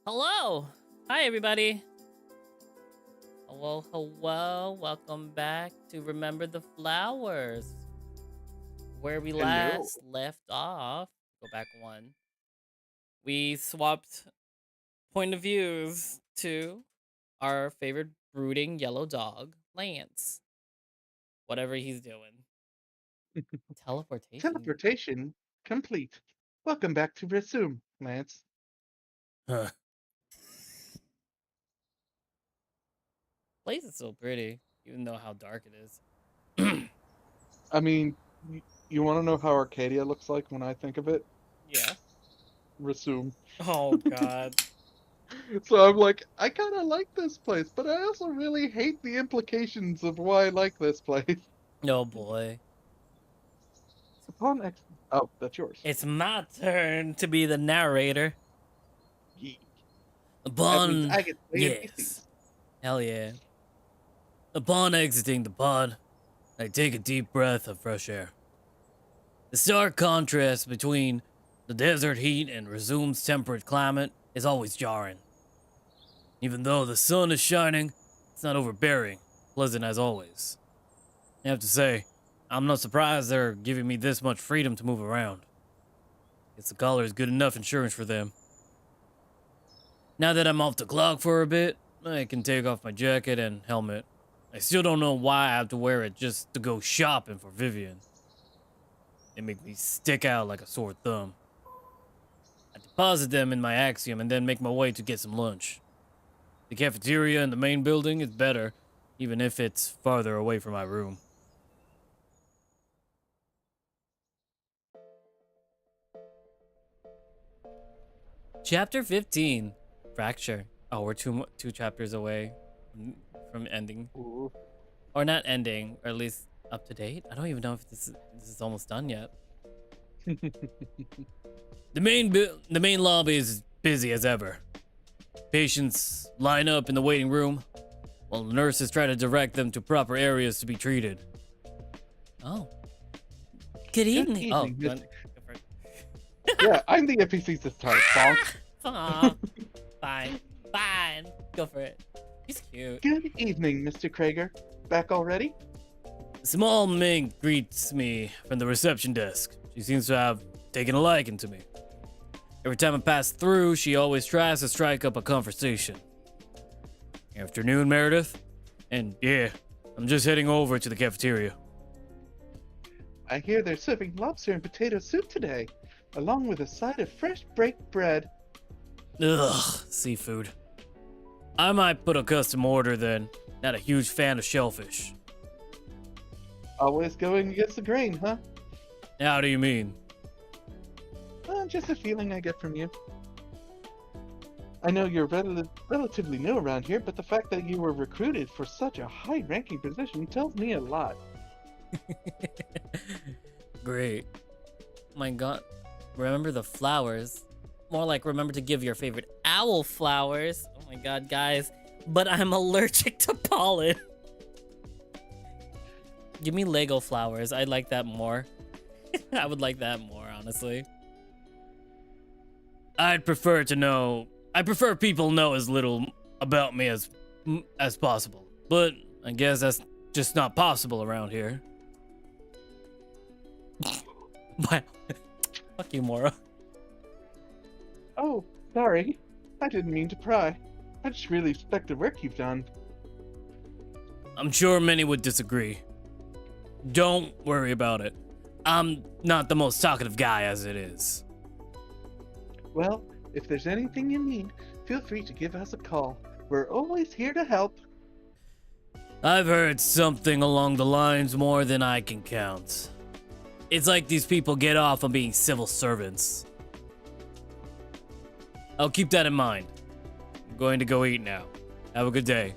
Hello! Hi, everybody. Hello, hello. Welcome back to Remember the Flowers, where we Hello. last left off. Go back one. We swapped point of views to our favorite brooding yellow dog, Lance. Whatever he's doing. Teleportation. Teleportation complete. Welcome back to Resume, Lance. Huh. Place is so pretty, even though how dark it is. I mean, you want to know how Arcadia looks like when I think of it? Yeah. Resume. Oh, God. So I'm like, I kind of like this place, but I also really hate the implications of why I like this place. Oh, boy. Upon ex- oh, that's yours. It's my turn to be the narrator. Yee. That means Upon, I get to play yes, NPCs. hell yeah. Upon exiting the pod, I take a deep breath of fresh air. The stark contrast between the desert heat and Resume's temperate climate is always jarring. Even though the sun is shining, it's not overbearing, pleasant as always. I have to say, I'm not surprised they're giving me this much freedom to move around. Guess the collar is good enough insurance for them. Now that I'm off the clock for a bit, I can take off my jacket and helmet. I still don't know why I have to wear it just to go shopping for Vivian. They make me stick out like a sore thumb. I deposit them in my axiom and then make my way to get some lunch. The cafeteria in the main building is better, even if it's farther away from my room. Chapter 15, Fracture. Oh, we're two chapters away from ending. Ooh. Or not ending, or at least up to date. I don't even know if this is almost done yet. The main lobby is busy as ever. Patients line up in the waiting room, while the nurses try to direct them to proper areas to be treated. Oh, good Good evening. Oh, evening, Miss. go for it. Yeah, I'm the NPCs this time. Bonk. Aw, fine, fine. Go for it. He's cute. Good evening, Mr. Krager. Back already? Small Mink greets me from the reception desk. She seems to have taken a liking to me. Every time I pass through, she always tries to strike up a conversation. Afternoon, Meredith. And yeah, I'm just heading over to the cafeteria. I hear they're serving lobster and potato soup today, along with a side of fresh baked bread. Ugh, seafood. I might put a custom order then. Not a huge fan of shellfish. Always going against the grain, huh? How do you mean? Just a feeling I get from you. I know you're relatively new around here, but the fact that you were recruited for such a high-ranking position tells me a lot. Great. My god. Remember the flowers. More like remember to give your favorite owl flowers. Oh my god, guys. But I'm allergic to pollen. Give me Lego flowers. I'd like that more. I would like that more, honestly. I prefer people know as little about me as possible. But I guess that's just not possible around here. Wow. Fuck you, Mora. Oh, sorry. I didn't mean to pry. I just really respect the work you've done. I'm sure many would disagree. Don't worry about it. I'm not the most talkative guy as it is. Well, if there's anything you need, feel free to give us a call. We're always here to help. I've heard something along the lines more than I can count. It's like these people get off on being civil servants. I'll keep that in mind. I'm going to go eat now. Have a good day.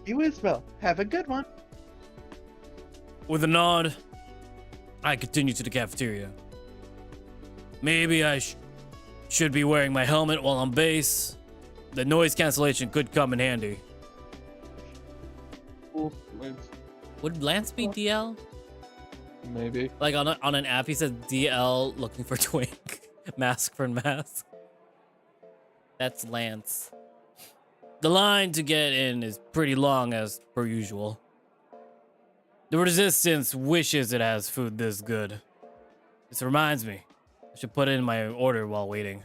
You as well. Have a good one. With a nod, I continue to the cafeteria. Maybe I should be wearing my helmet while on base. The noise cancellation could come in handy. Ooh, Lance. Would Lance be DL? Maybe. Like on an app, he said DL looking for twink. Mask for mask. That's Lance. The line to get in is pretty long as per usual. The resistance wishes it has food this good. This reminds me, I should put in my order while waiting.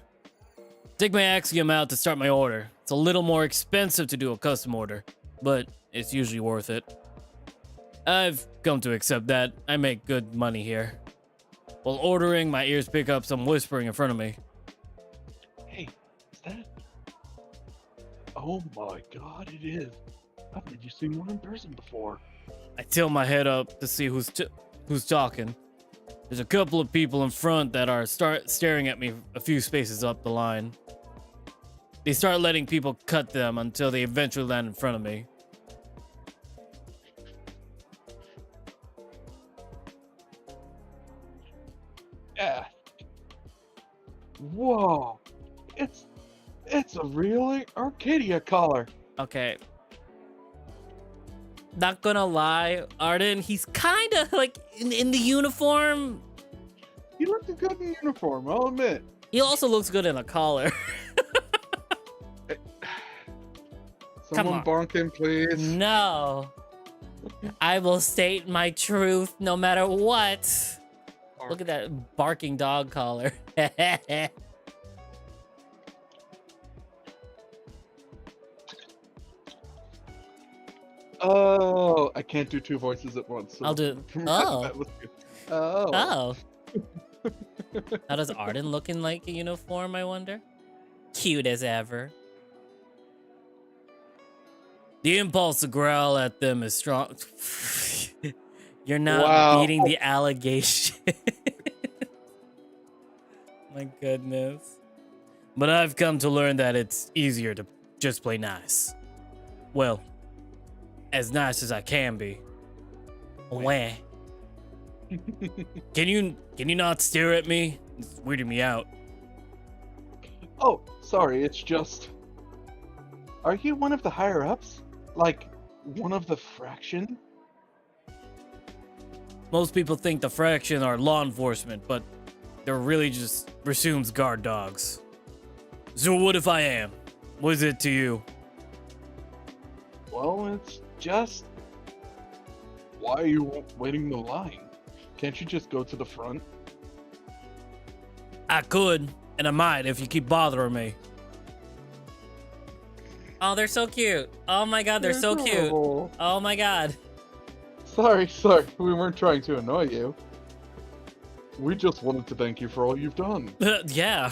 Take my axiom out to start my order. It's a little more expensive to do a custom order, but it's usually worth it. I've come to accept that. I make good money here. While ordering, my ears pick up some whispering in front of me. Hey, is that? Oh my god, it is. I've never seen one in person before. I tilt my head up to see who's talking. There's a couple of people in front that are staring at me a few spaces up the line. They start letting people cut them until they eventually land in front of me. Yeah. Whoa. It's a real Arcadia collar. Okay. Not gonna lie, Arden, he's kind of like in the uniform. You look good in uniform, I'll admit. He also looks good in a collar. Someone bonk him, please. No. I will state my truth no matter what. Bark. Look at that barking dog collar. Oh, I can't do two voices at once. So I'll do. that was good. Oh. Oh. How does Arden look in like a uniform, I wonder? Cute as ever. The impulse to growl at them is strong. You're not beating the allegation. My goodness. But I've come to learn that it's easier to just play nice. Well, as nice as I can be. Wah. Can you not stare at me? It's weirding me out. Oh, sorry, it's just... Are you one of the higher-ups? Like, one of the fraction? Most people think the fraction are law enforcement, but they're really just Resume's guard dogs. So what if I am? What is it to you? Well, it's just... Why are you waiting the line? Can't you just go to the front? I could, and I might if you keep bothering me. Oh, they're so cute. Oh my god, they're so adorable. cute. Oh my god. Sorry, we weren't trying to annoy you. We just wanted to thank you for all you've done. Yeah.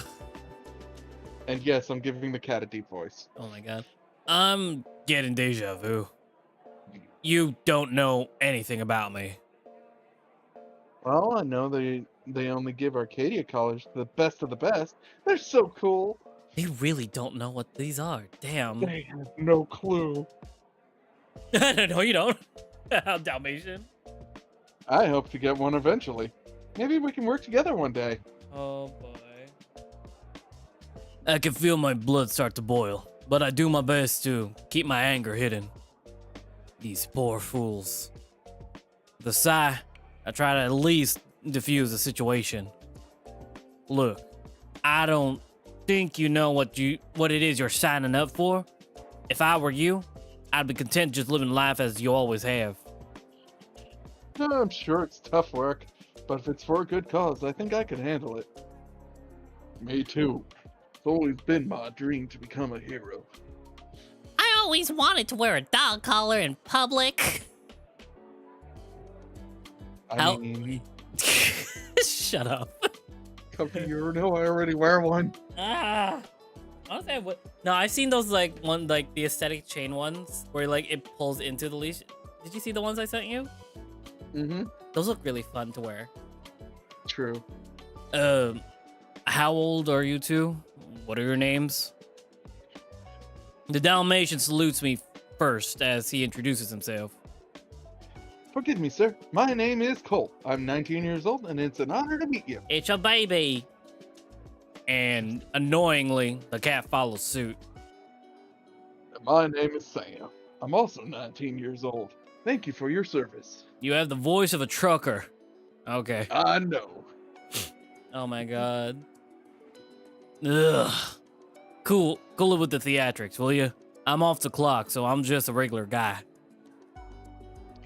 And yes, I'm giving the cat a deep voice. Oh my god. I'm getting deja vu. You don't know anything about me. Well, I know they only give Arcadia collars to the best of the best. They're so cool. They really don't know what these are. Damn. They have no clue. No, you don't. Dalmatian. I hope to get one eventually. Maybe we can work together one day. Oh boy. I can feel my blood start to boil, but I do my best to keep my anger hidden. These poor fools. With a sigh, I try to at least diffuse the situation. Look, I don't think you know what it is you're signing up for. If I were you, I'd be content just living life as you always have. I'm sure it's tough work, but if it's for a good cause, I think I can handle it. Me too. It's always been my dream to become a hero. I always wanted to wear a dog collar in public. I mean, Shut up. you know I already wear one. Honestly, no, I've seen those like the aesthetic chain ones where like it pulls into the leash. Did you see the ones I sent you? Mm-hmm. Those look really fun to wear. True. How old are you two? What are your names? The Dalmatian salutes me first as he introduces himself. Forgive me, sir. My name is Cole. I'm 19 years old, and it's an honor to meet you. It's your baby. And annoyingly, the cat follows suit. My name is Sam. I'm also 19 years old. Thank you for your service. You have the voice of a trucker. Okay. I know. Oh my god. Ugh. Cool it with the theatrics, will you? I'm off the clock, so I'm just a regular guy.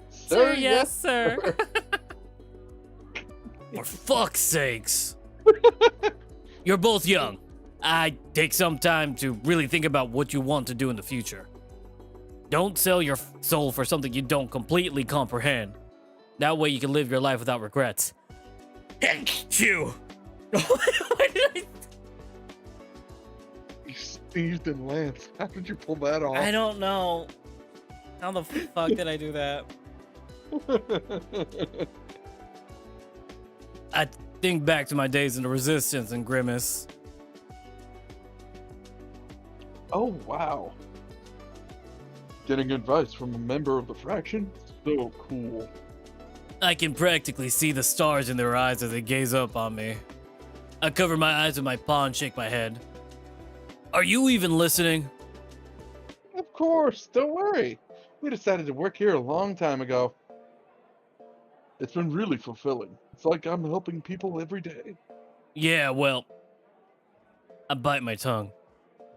Sir, yes, sir. For fuck's sakes. You're both young. I take some time to really think about what you want to do in the future. Don't sell your soul for something you don't completely comprehend. That way you can live your life without regrets. Thank you. Why did I... You sneezed and Lance. How did you pull that off? I don't know. How the fuck did I do that? I think back to my days in the Resistance and Grimace. Oh, wow. Getting advice from a member of the fraction? So cool. I can practically see the stars in their eyes as they gaze up on me. I cover my eyes with my paw and shake my head. Are you even listening? Of course, don't worry. We decided to work here a long time ago. It's been really fulfilling. It's like I'm helping people every day. Yeah, well, I bite my tongue.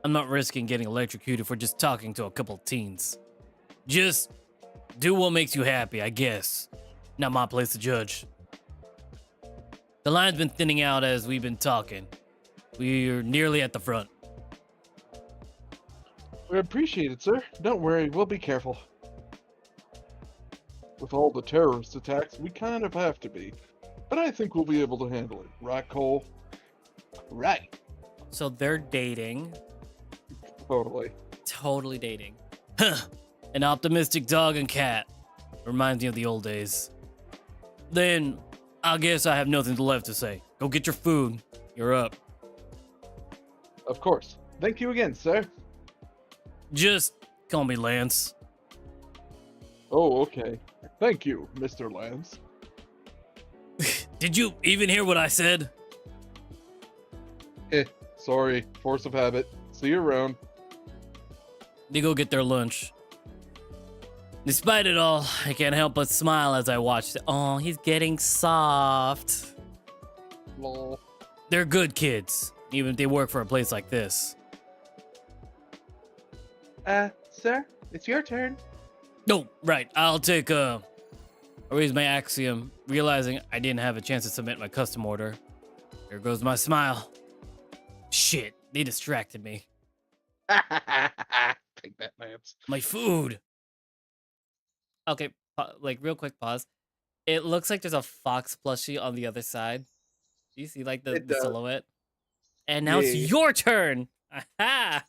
I'm not risking getting electrocuted for just talking to a couple teens. Just do what makes you happy, I guess. Not my place to judge. The line's been thinning out as we've been talking. We're nearly at the front. We appreciate it, sir. Don't worry, we'll be careful. With all the terrorist attacks, we kind of have to be. But I think we'll be able to handle it. Right, Cole? Right. So they're dating. Totally. Totally dating. Huh. An optimistic dog and cat. Reminds me of the old days. Then, I guess I have nothing left to say. Go get your food. You're up. Of course. Thank you again, sir. Just call me Lance. Oh, okay. Thank you, Mr. Lance. Did you even hear what I said? Sorry. Force of habit. See you around. They go get their lunch. Despite it all, I can't help but smile as I watch. Oh, he's getting soft. Lol. They're good kids, even if they work for a place like this. Sir, it's your turn. No, right. I raise my axiom, realizing I didn't have a chance to submit my custom order. There goes my smile. Shit, they distracted me. Take that, Lance. My food. Okay, like real quick pause. It looks like there's a fox plushie on the other side. Do you see like the silhouette? And now it's Yeah. your turn. Aha!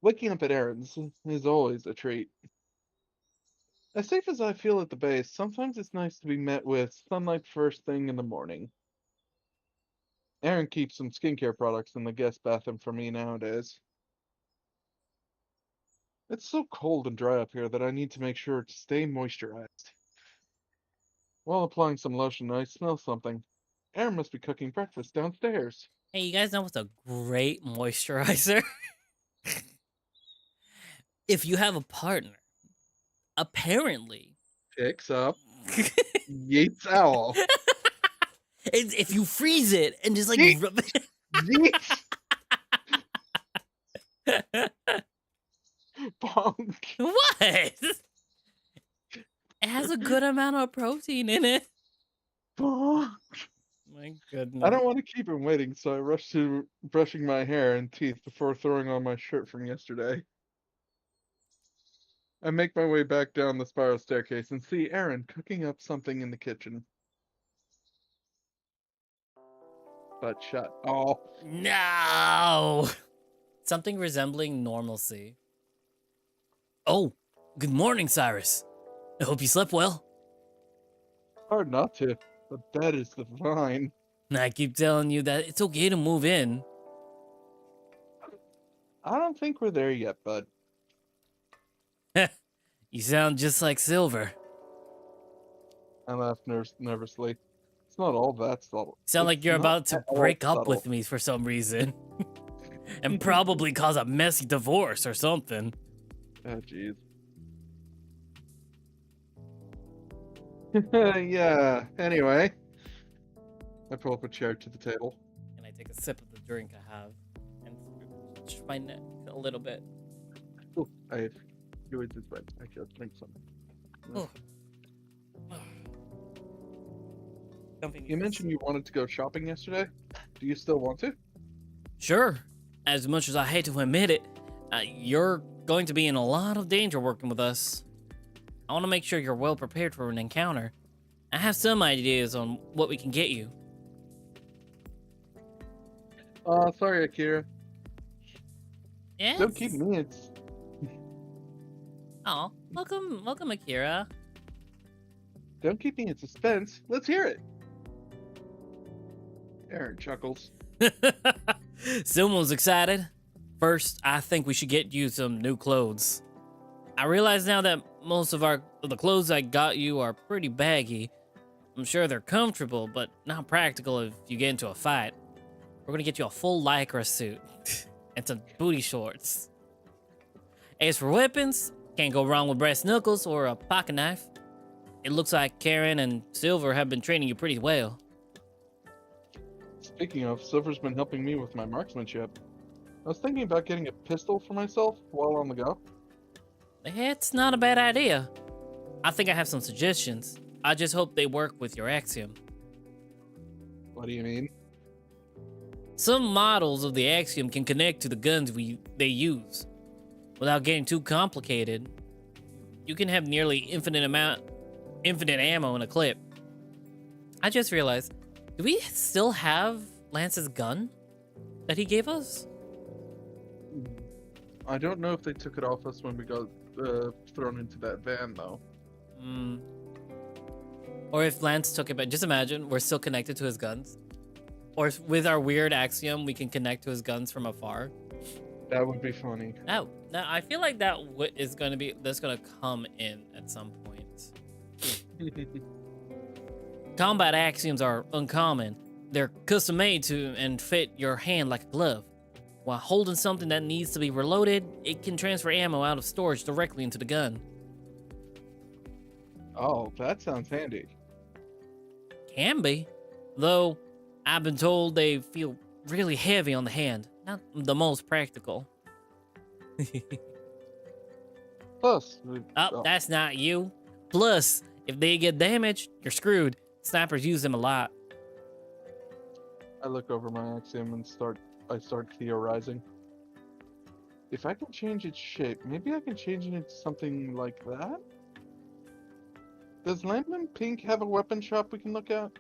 Waking up at errands is always a treat. As safe as I feel at the base, sometimes it's nice to be met with sunlight first thing in the morning. Aaron keeps some skincare products in the guest bathroom for me nowadays. It's so cold and dry up here that I need to make sure to stay moisturized. While applying some lotion, I smell something. Aaron must be cooking breakfast downstairs. Hey, you guys know what's a great moisturizer? If you have a partner, apparently. Picks up. Yeets owl. If you freeze it and just like Yeet. rub it. Yeet. Bonk. What? It has a good amount of protein in it. Bonk. My goodness. I don't want to keep him waiting, so I rush to brushing my hair and teeth before throwing on my shirt from yesterday. I make my way back down the spiral staircase and see Aaron cooking up something in the kitchen. But shut. Oh. No. Something resembling normalcy. Oh, good morning, Cyrus. I hope you slept well. Hard not to. The bed is divine. I keep telling you that it's okay to move in. I don't think we're there yet, bud. You sound just like Silver. I laughed nervously. It's not all that subtle. Sound like It's you're not about to at all break up subtle. with me for some reason. And probably cause a messy divorce or something. Oh, jeez. Yeah, anyway. I pull up a chair to the table. And I take a sip of the drink I have and scratched my neck a little bit. Oh, I yours is wet. I just drink some. Oh. You mentioned you wanted to go shopping yesterday. Do you still want to? Sure. As much as I hate to admit it, you're going to be in a lot of danger working with us. I want to make sure you're well prepared for an encounter. I have some ideas on what we can get you. Sorry, Akira. Yes. Don't keep me. It's Oh, welcome, Akira. don't keep me in suspense. Let's hear it. Aaron chuckles. Someone's excited. First, I think we should get you some new clothes. I realize now that most of the clothes I got you are pretty baggy. I'm sure they're comfortable, but not practical if you get into a fight. We're gonna get you a full lycra suit and some booty shorts. As for weapons, can't go wrong with brass knuckles or a pocket knife. It looks like Karen and Silver have been training you pretty well. Speaking of, Silver's been helping me with my marksmanship. I was thinking about getting a pistol for myself while on the go. It's not a bad idea. I think I have some suggestions. I just hope they work with your Axiom. What do you mean? Some models of the Axiom can connect to the guns they use. Without getting too complicated, you can have nearly infinite ammo in a clip. I just realized, do we still have Lance's gun that he gave us? I don't know if they took it off us when we got thrown into that van, though. Or if Lance took it back. Just imagine, we're still connected to his guns. Or if with our weird Axiom, we can connect to his guns from afar. That would be funny. Now I feel like that's gonna come in at some point. Combat Axioms are uncommon. They're custom made to and fit your hand like a glove. While holding something that needs to be reloaded, it can transfer ammo out of storage directly into the gun. Oh, that sounds handy. Can be. Though, I've been told they feel really heavy on the hand. Not the most practical. Plus, That's not you. Plus, if they get damaged, you're screwed. Snipers use them a lot. I look over my Axiom and I start theorizing. If I can change its shape, maybe I can change it into something like that? Does Lamblin Pink have a weapon shop we can look at?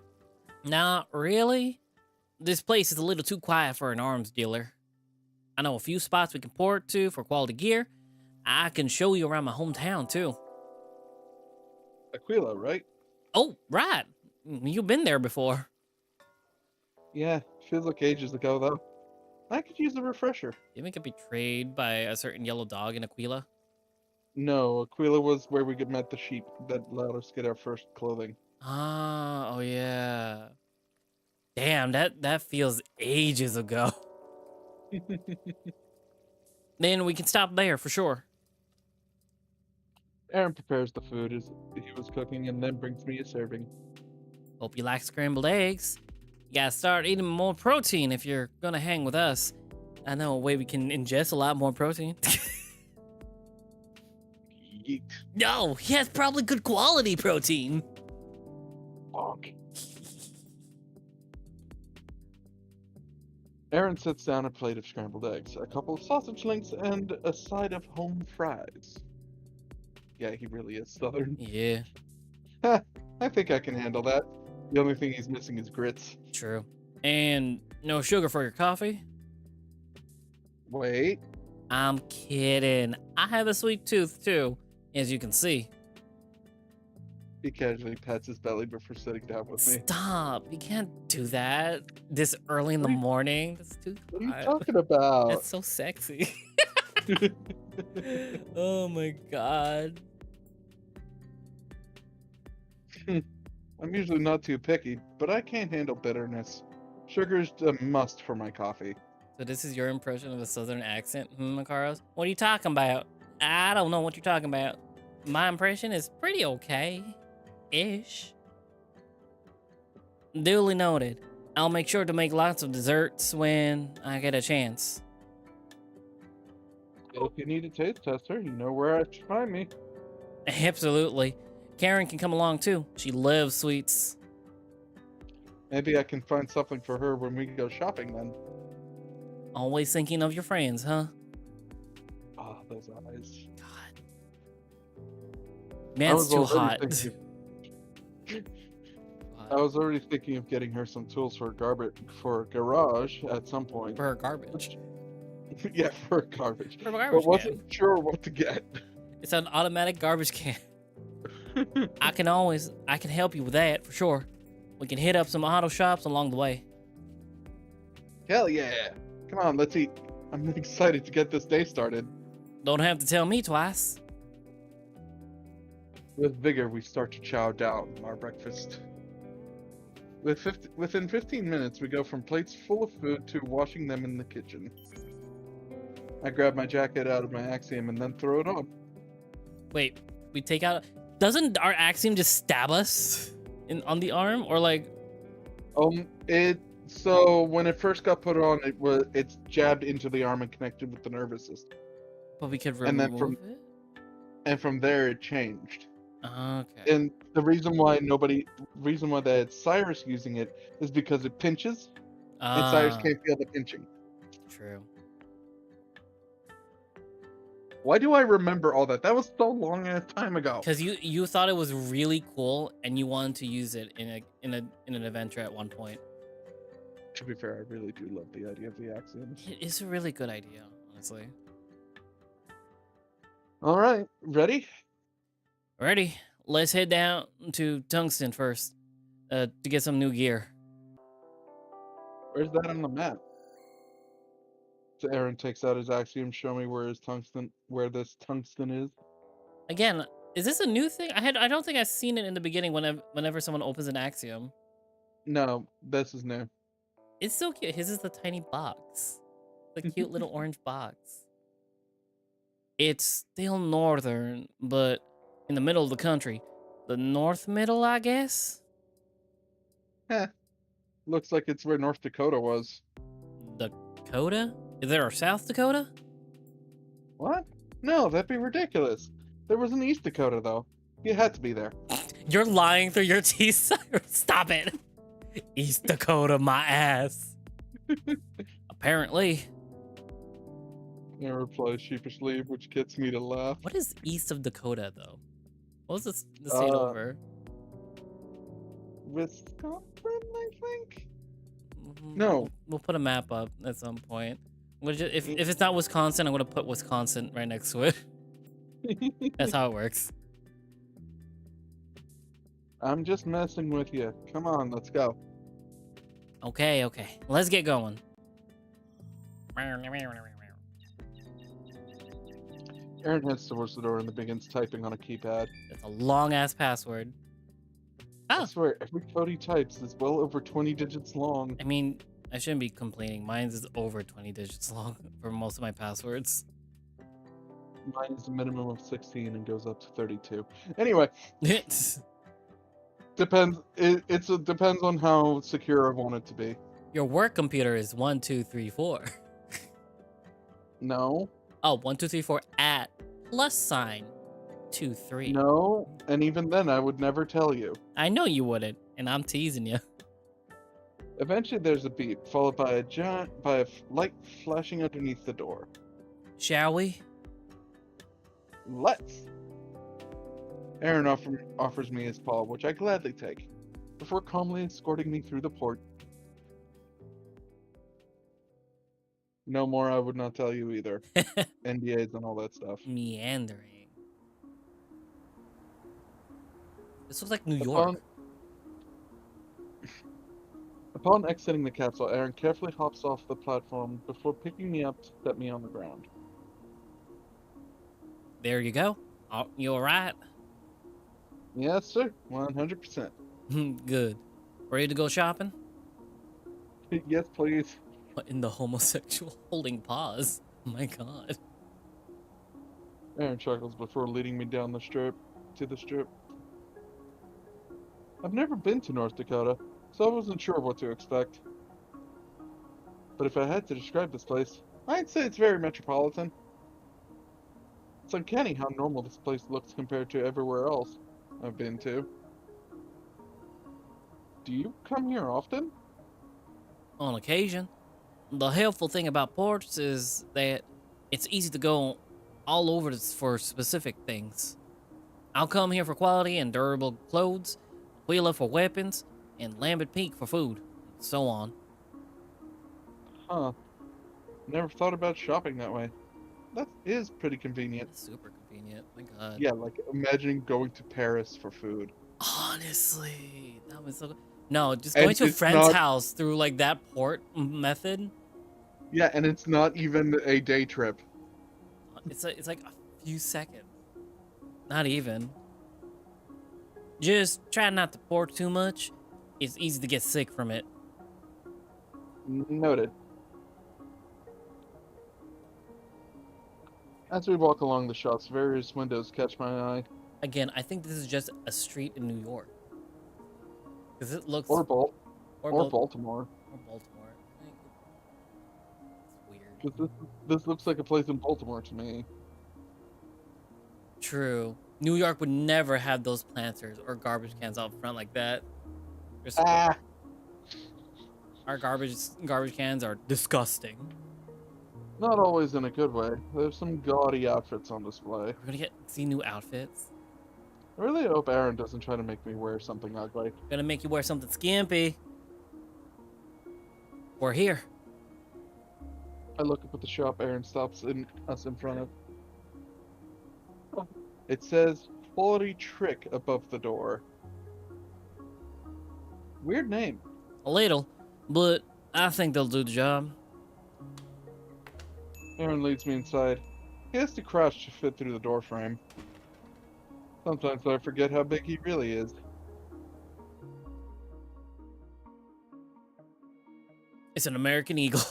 Not really. This place is a little too quiet for an arms dealer. I know a few spots we can port to for quality gear. I can show you around my hometown too. Aquila, right? Oh, right. You've been there before. Yeah, feels like ages ago though. I could use a refresher. Didn't we get betrayed by a certain yellow dog in Aquila? No, Aquila was where we met the sheep that allowed us to get our first clothing. Ah, oh yeah. Damn, that feels ages ago. Then we can stop there for sure. Aaron prepares the food as he was cooking and then brings me a serving. Hope you like scrambled eggs. You gotta start eating more protein if you're gonna hang with us. I know a way we can ingest a lot more protein. Yeet. No, he has probably good quality protein. Bonk. Aaron sets down a plate of scrambled eggs, a couple of sausage links, and a side of home fries. Yeah, he really is Southern. Yeah, I think I can handle that. The only thing he's missing is grits. true. And no sugar for your coffee? Wait. I'm kidding. I have a sweet tooth too, as you can see. He casually pats his belly before sitting down with me. Stop. You can't do that this early in the morning. That's too What are you hot. talking about? That's so sexy. Oh my god. I'm usually not too picky, but I can't handle bitterness. Sugar's a must for my coffee. So this is your impression of a southern accent, Makaros? What are you talking about? I don't know what you're talking about. My impression is pretty okay-ish. Duly noted. I'll make sure to make lots of desserts when I get a chance. If you need a taste tester, you know where to find me. Absolutely. Karen can come along too. She loves sweets. Maybe I can find something for her when we go shopping then. Always thinking of your friends, huh? Ah, those eyes. God. I Man's was too already hot. thinking I was already thinking of getting her some tools for a garage at some point. For her garbage. Yeah, for garbage. For a But garbage wasn't can. sure what to get. It's an automatic garbage can. I can help you with that for sure. We can hit up some auto shops along the way. Hell yeah! Come on, let's eat. I'm excited to get this day started. Don't have to tell me twice. With vigor, we start to chow down on our breakfast. Within 15 minutes, we go from plates full of food to washing them in the kitchen. I grab my jacket out of my Axiom and then throw it on. Wait, we take out. Doesn't our Axiom just stab us on the arm, or like? So when it first got put on, it's jabbed into the arm and connected with the nervous system. But we could remove And then it. And from there, it changed. Okay. And the reason why they had Cyrus using it is because it pinches, and Cyrus can't feel the pinching. True. Why do I remember all that? That was so long a time ago. Because you thought it was really cool and you wanted to use it in an adventure at one point. To be fair, I really do love the idea of the Axiom. It is a really good idea, honestly. All right, ready? Ready? Let's head down to Tungsten first, to get some new gear. Where's that on the map? So Aaron takes out his Axiom. Show me where this tungsten is. Again, is this a new thing? I don't think I've seen it in the beginning. Whenever someone opens an Axiom, No, this is new. it's so cute. His is the tiny box, the cute little orange box. It's still northern, but in the middle of the country. The north middle, I guess? Looks like it's where North Dakota was. Dakota? Is there a South Dakota? What? No, that'd be ridiculous. There was an East Dakota, though. You had to be there. You're lying through your teeth, Cyrus. Stop it. East Dakota, my ass. Apparently. I reply sheepishly, which gets me to laugh. What is east of Dakota, though? What was the state over? Wisconsin, I think? No. We'll put a map up at some point. If it's not Wisconsin, I'm gonna put Wisconsin right next to it. That's how it works. I'm just messing with you. Come on, let's go. Okay. Let's get going. Aaron heads towards the door and begins typing on a keypad. That's a long ass password. I swear, every code he types is well over 20 digits long. I mean, I shouldn't be complaining. Mine is over 20 digits long for most of my passwords. Mine is a minimum of 16 and goes up to 32. Anyway, depends. It depends on how secure I want it to be. Your work computer is 1, 2, 3, 4. No. Oh, 1, 2, 3, 4 at +2, 3. No, and even then I would never tell you. I know you wouldn't, and I'm teasing you. Eventually there's a beep, followed by a light flashing underneath the door. Shall we? Let's! Aaron offers me his paw, which I gladly take, before calmly escorting me through the port. No more I would not tell you either. NDAs and all that stuff. Meandering. This looks like New York. Upon exiting the castle, Aaron carefully hops off the platform before picking me up to set me on the ground. There you go. Oh, you alright? Yes, sir. 100%. Good. Ready to go shopping? Yes, please. What in the homosexual holding paws? Oh my god. Aaron chuckles before leading me down the strip to the strip. I've never been to North Dakota, so I wasn't sure what to expect. But if I had to describe this place, I'd say it's very metropolitan. It's uncanny how normal this place looks compared to everywhere else I've been to. Do you come here often? On occasion. The helpful thing about ports is that it's easy to go all over for specific things. I'll come here for quality and durable clothes, Wheeler for weapons, and Lambert Peak for food, and so on. Huh. Never thought about shopping that way. That is pretty convenient. It's super convenient. My God. Yeah, like imagining going to Paris for food. Honestly, that was so. No, just And going to a it's friend's not- house through like that port method. Yeah, and it's not even a day trip. It's like a few seconds. Not even. Just try not to pour too much. It's easy to get sick from it. Noted. As we walk along the shops, various windows catch my eye. Again, I think this is just a street in New York. Because it looks... Or Bal- Baltimore. Or Baltimore. It's weird. Because this looks like a place in Baltimore to me. True. New York would never have those planters or garbage cans out front like that. Ah! Our garbage cans are disgusting. Not always in a good way. There's some gaudy outfits on display. We're gonna see new outfits. I really hope Aaron doesn't try to make me wear something ugly. Gonna make you wear something skimpy. We're here. I look up at the shop Aaron stops us in front of. It says Quality Trick above the door. Weird name. A little, but I think they'll do the job. Aaron leads me inside. He has to crouch to fit through the door frame. Sometimes I forget how big he really is. It's an American Eagle.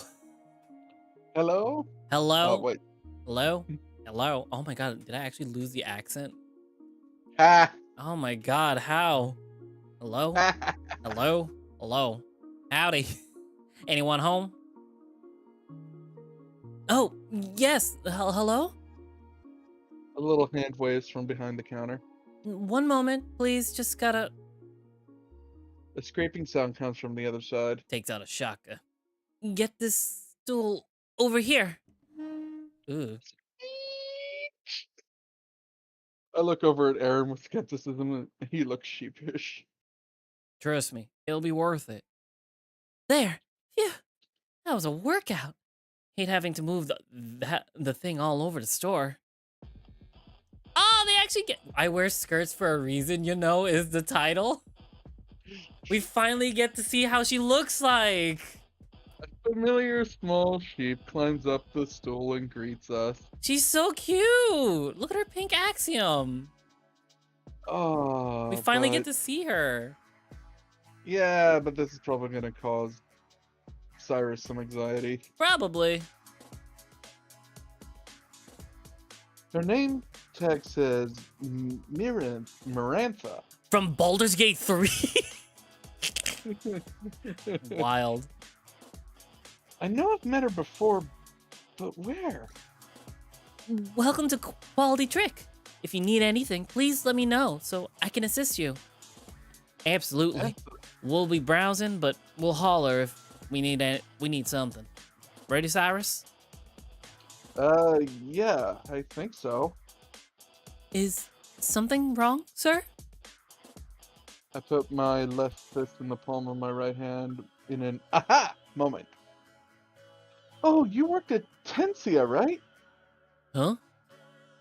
Hello? Hello? Oh, wait. Hello? Hello? Oh my God, did I actually lose the accent? Ha! Oh my God, how? Hello? Hello? Hello? Howdy. Anyone home? Oh, yes. Hello? A little hand waves from behind the counter. One moment, please. Just gotta... A scraping sound comes from the other side. Takes out a shotgun. Get this stool over here. Ooh. I look over at Aaron with skepticism and he looks sheepish. Trust me, it'll be worth it. There. Phew. That was a workout. Hate having to move the thing all over the store. Oh, they actually get... I wear skirts for a reason, you know, is the title. We finally get to see how she looks like. A familiar small sheep climbs up the stool and greets us. She's so cute. Look at her pink axiom. Oh, We finally get but- to see her. Yeah, but this is probably gonna cause Cyrus some anxiety. Probably. Her name tag says Mirantha. From Baldur's Gate 3. Wild. I know I've met her before, but where? Welcome to Quality Trick. If you need anything, please let me know so I can assist you. Absolutely. We'll be browsing, but we'll holler if we need something. Ready, Cyrus? Yeah, I think so. Is something wrong, sir? I put my left fist in the palm of my right hand in an aha moment. Oh, you worked at Tensia, right? Huh?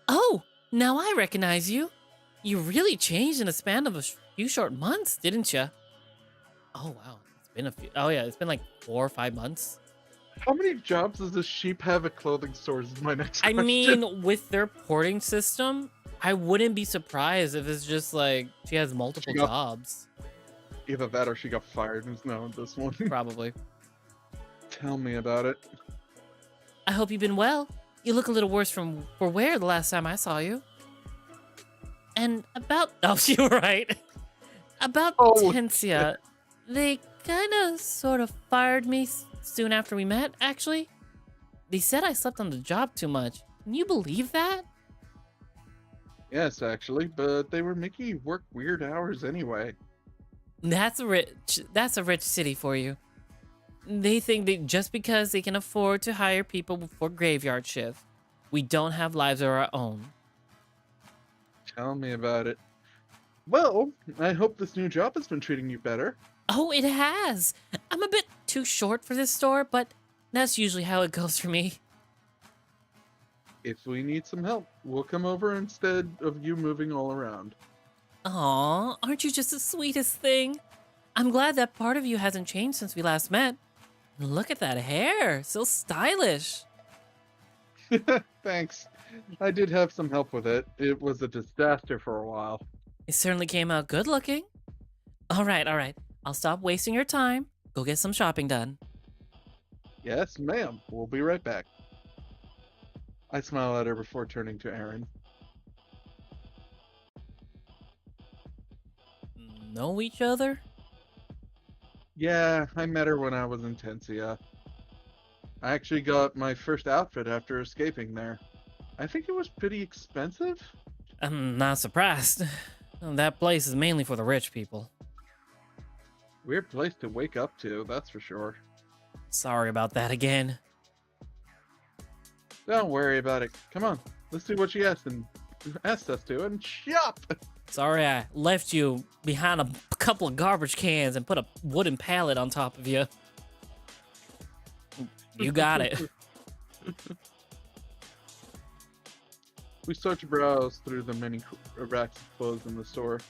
Oh, now I recognize you. You really changed in a span of a few short months, didn't you? Oh, wow. It's been a few. Oh, yeah. It's been like 4 or 5 months. How many jobs does a sheep have at clothing stores is my next I question. mean, with their porting system, I wouldn't be surprised if it's just like she has multiple got- jobs. Either that or she got fired and is now in this one. Probably. Tell me about it. I hope you've been well. You look a little worse for wear the last time I saw you. And about... Oh, you're right. About Oh, Tensia, they kind of sort of fired me soon after we met, actually. They said I slept on the job too much. Can you believe that? Yes, actually, but they were making you work weird hours anyway. That's a rich city for you. They think that just because they can afford to hire people for graveyard shift, we don't have lives of our own. Tell me about it. Well, I hope this new job has been treating you better. Oh, it has. I'm a bit too short for this store, but that's usually how it goes for me. If we need some help, we'll come over instead of you moving all around. Aw, aren't you just the sweetest thing? I'm glad that part of you hasn't changed since we last met. Look at that hair, so stylish. Thanks. I did have some help with it. It was a disaster for a while. It certainly came out good looking. All right, all right. I'll stop wasting your time. Go get some shopping done. Yes, ma'am. We'll be right back. I smile at her before turning to Aaron. Know each other? Yeah, I met her when I was in Tensia. I actually got my first outfit after escaping there. I think it was pretty expensive. I'm not surprised. That place is mainly for the rich people. Weird place to wake up to, that's for sure. Sorry about that again. Don't worry about it. Come on, let's do what she asked us to and shop. Sorry I left you behind a couple of garbage cans and put a wooden pallet on top of you. You got it. We start to browse through the many racks of clothes in the store.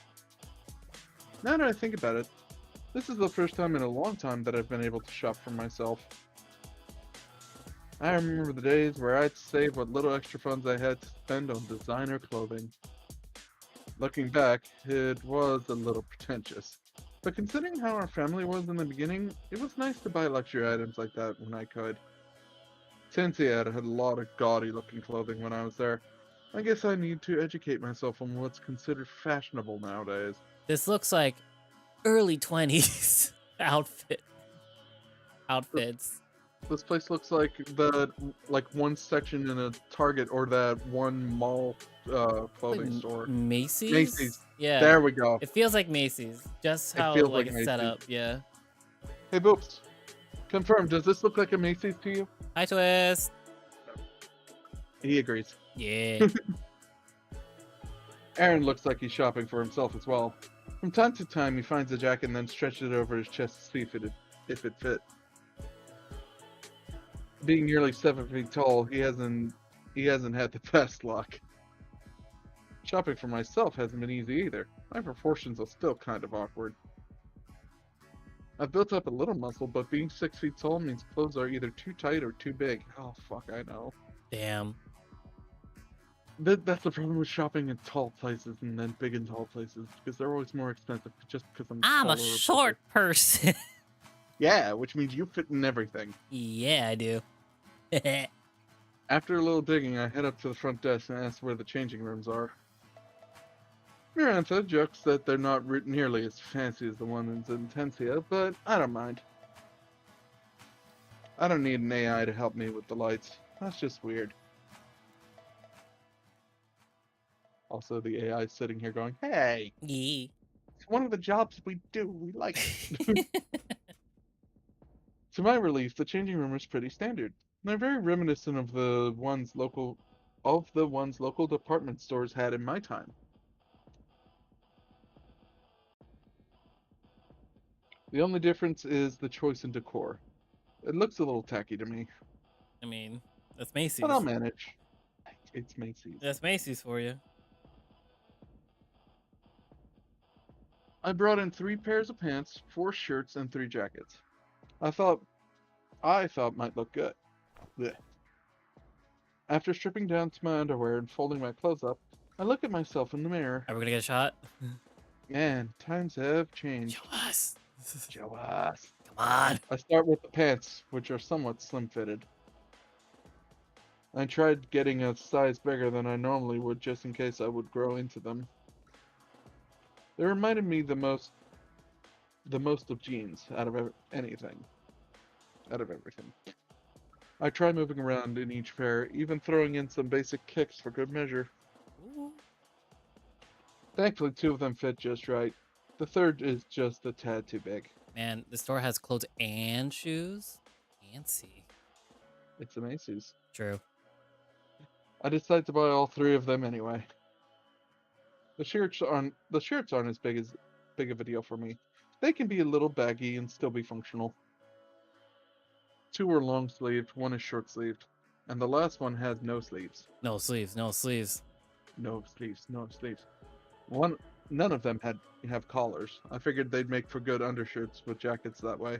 Now that I think about it, this is the first time in a long time that I've been able to shop for myself. I remember the days where I'd save what little extra funds I had to spend on designer clothing. Looking back, it was a little pretentious. But considering how our family was in the beginning, it was nice to buy luxury items like that when I could. Tensia had a lot of gaudy looking clothing when I was there. I guess I need to educate myself on what's considered fashionable nowadays. This looks like early 20s outfits. This place looks like one section in a Target or that one mall clothing Like store. Macy's? Macy's. Yeah. There we go. It feels like Macy's. Just It how feels like like it's set Macy's. up, yeah. Hey Boops, confirm, does this look like a Macy's to you? Hi Twist. He agrees. Yeah. Aaron looks like he's shopping for himself as well. From time to time, he finds a jacket and then stretches it over his chest to see if it fit. Being nearly 7 feet tall, he hasn't had the best luck. Shopping for myself hasn't been easy either. My proportions are still kind of awkward. I've built up a little muscle, but being 6 feet tall means clothes are either too tight or too big. Oh fuck, I know. Damn. That's the problem with shopping in tall places and then big and tall places, because they're always more expensive just because I'm I'm taller a or short bigger. person. Yeah, which means you fit in everything. Yeah, I do. After a little digging, I head up to the front desk and ask where the changing rooms are. Mirantha jokes that they're not nearly as fancy as the ones in Tensia, but I don't mind. I don't need an AI to help me with the lights. That's just weird. Also, the AI is sitting here going, hey, Yeah. it's one of the jobs we do. We like it. To my relief, the changing room is pretty standard. They're very reminiscent of the ones local department stores had in my time. The only difference is the choice in decor. It looks a little tacky to me, I mean, that's Macy's. but I'll manage. It's Macy's. That's Macy's for you. I brought in 3 pairs of pants, 4 shirts, and 3 jackets. I thought might look good. Blech. After stripping down to my underwear and folding my clothes up, I look at myself in the mirror. Are we gonna get a shot? Man, times have changed. Show us. Show us. Come on. I start with the pants, which are somewhat slim-fitted. I tried getting a size bigger than I normally would just in case I would grow into them. They reminded me the most of jeans out of anything. Out of everything. I try moving around in each pair, even throwing in some basic kicks for good measure. Ooh. Thankfully, two of them fit just right. The third is just a tad too big. Man, the store has clothes and shoes. Fancy. It's a Macy's. True. I decided to buy all three of them anyway. The shirts aren't as big of a deal for me. They can be a little baggy and still be functional. Two are long sleeved, one is short sleeved, and the last one has no sleeves. No sleeves, no sleeves. No sleeves, no sleeves. None of them have collars. I figured they'd make for good undershirts with jackets that way.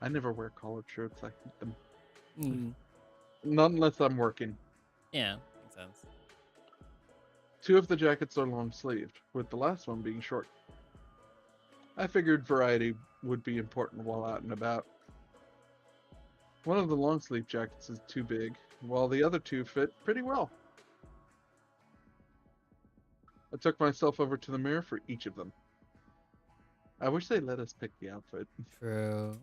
I never wear collared shirts. I hate them. Not unless I'm working. Yeah, makes sense. Two of the jackets are long sleeved, with the last one being short. I figured variety would be important while out and about. One of the long sleeve jackets is too big, while the other two fit pretty well. I took myself over to the mirror for each of them. I wish they let us pick the outfit. True.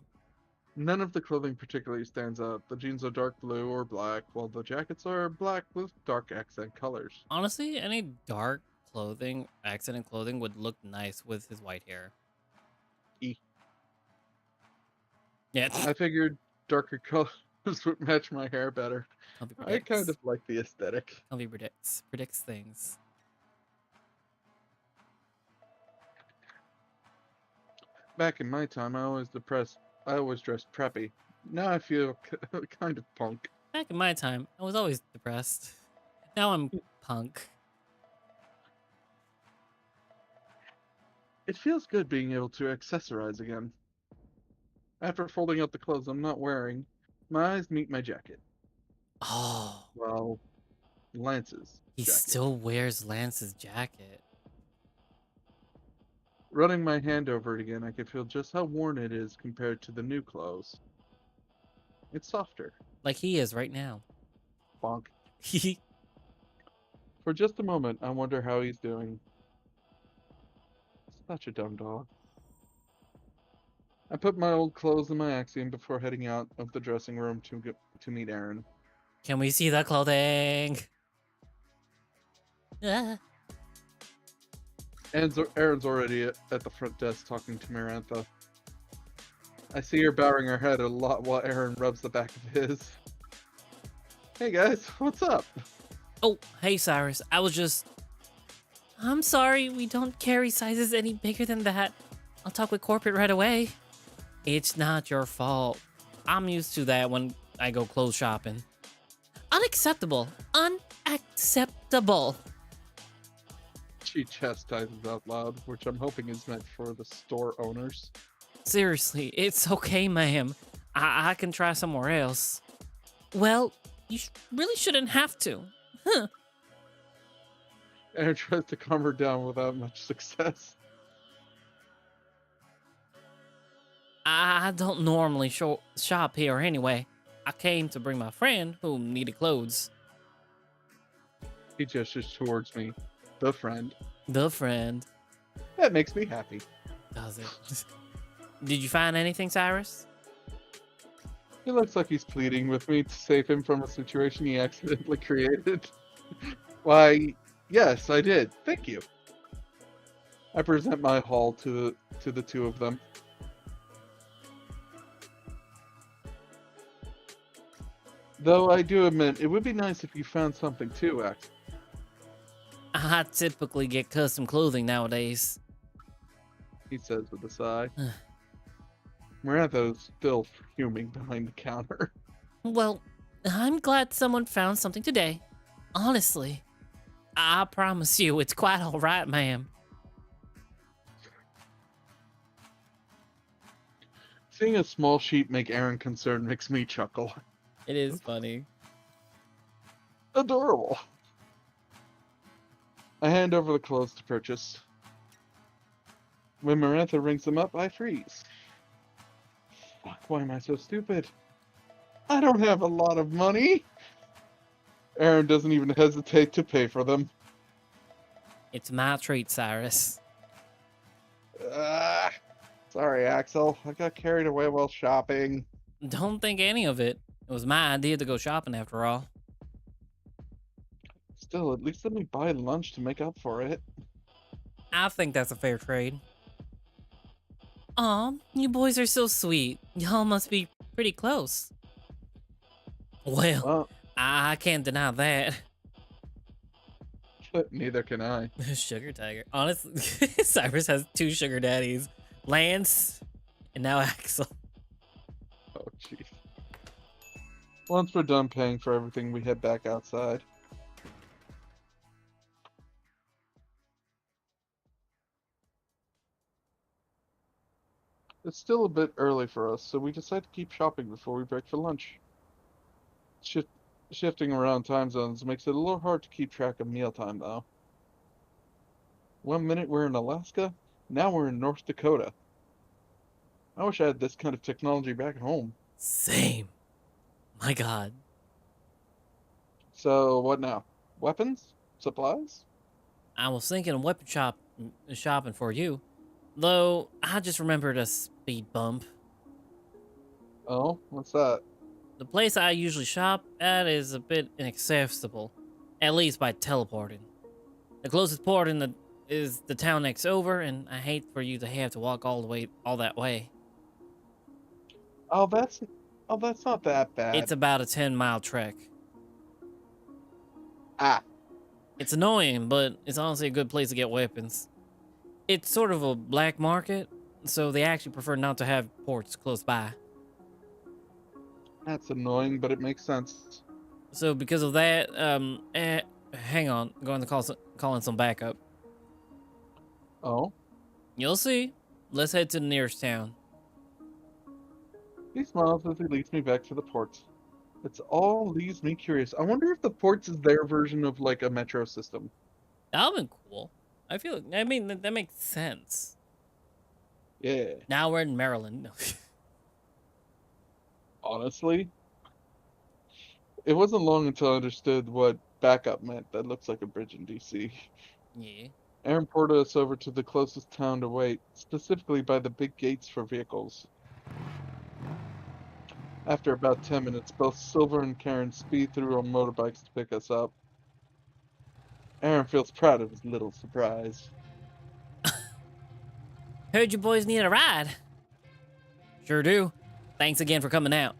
None of the clothing particularly stands out. The jeans are dark blue or black, while the jackets are black with dark accent colors. Honestly, any dark clothing, accented clothing would look nice with his white hair. E. Yeah. I figured darker colors would match my hair better. I kind of like the aesthetic. Helby predicts things. Back in my time, I always dressed preppy. Now I feel kind of punk. Back in my time, I was always depressed. Now I'm punk. It feels good being able to accessorize again. After folding out the clothes I'm not wearing, my eyes meet my jacket. Oh, Well, Lance's he jacket. still wears Lance's jacket. Running my hand over it again, I can feel just how worn it is compared to the new clothes. It's softer. Like he is right now. Bonk. For just a moment, I wonder how he's doing. Such a dumb dog. I put my old clothes in my axiom before heading out of the dressing room to meet Aaron. Can we see the clothing? Ah. Aaron's already at the front desk talking to Marantha. I see her bowing her head a lot while Aaron rubs the back of his. Hey guys, what's up? Oh, hey Cyrus. I'm sorry, we don't carry sizes any bigger than that. I'll talk with corporate right away. It's not your fault. I'm used to that when I go clothes shopping. Unacceptable. Unacceptable. She chastises out loud, which I'm hoping is meant for the store owners. Seriously, it's okay, ma'am. I can try somewhere else. Well, you really shouldn't have to. Huh. Aaron tries to calm her down without much success. I don't normally shop here anyway. I came to bring my friend who needed clothes. He gestures towards me. The friend. The friend. That makes me happy. Does it? Did you find anything, Cyrus? He looks like he's pleading with me to save him from a situation he accidentally created. Why, yes, I did. Thank you. I present my haul to the two of them. Though I do admit, it would be nice if you found something too, Axel. I typically get custom clothing nowadays. He says with a sigh. Marantha is still fuming behind the counter. Well, I'm glad someone found something today. Honestly. I promise you, it's quite alright, ma'am. Seeing a small sheep make Aaron concerned makes me chuckle. It is funny. Adorable. I hand over the clothes to purchase. When Marantha rings them up, I freeze. Fuck, why am I so stupid? I don't have a lot of money. Aaron doesn't even hesitate to pay for them. It's my treat, Cyrus. Sorry, Axel. I got carried away while shopping. Don't think any of it. It was my idea to go shopping after all. Still, at least let me buy lunch to make up for it. I think that's a fair trade. Aw, you boys are so sweet. Y'all must be pretty close. Well, Well, I can't deny that. neither can I. Sugar tiger. Honestly, Cyrus has two sugar daddies. Lance and now Axel. Oh, jeez. Once we're done paying for everything, we head back outside. It's still a bit early for us, so we decide to keep shopping before we break for lunch. Shi Shifting around time zones makes it a little hard to keep track of mealtime, though. 1 minute we're in Alaska, now we're in North Dakota. I wish I had this kind of technology back home. Same. My god. So, what now? Weapons? Supplies? I was thinking of weapon shopping for you. Though, I just remembered a speed bump. Oh, what's that? The place I usually shop at is a bit inaccessible, at least by teleporting. The closest port is the town next over, and I hate for you to have to walk all that way. Oh, that's not that bad. It's about a 10-mile trek. Ah, It's annoying, but it's honestly a good place to get weapons. It's sort of a black market, so they actually prefer not to have ports close by. that's annoying, but it makes sense. So because of that, hang on, I'm going to call in some backup. Oh, You'll see. Let's head to the nearest town. he smiles as he leads me back to the ports. It's all leaves me curious. I wonder if the ports is their version of like a metro system. That would be cool. I mean, that makes sense. Yeah. Now we're in Maryland. Honestly, it wasn't long until I understood what backup meant. That looks like a bridge in DC. Yeah. Aaron ported us over to the closest town to wait, specifically by the big gates for vehicles. After about 10 minutes, both Silver and Karen speed through on motorbikes to pick us up. Aaron feels proud of his little surprise. Heard you boys need a ride. Sure do. Thanks again for coming out.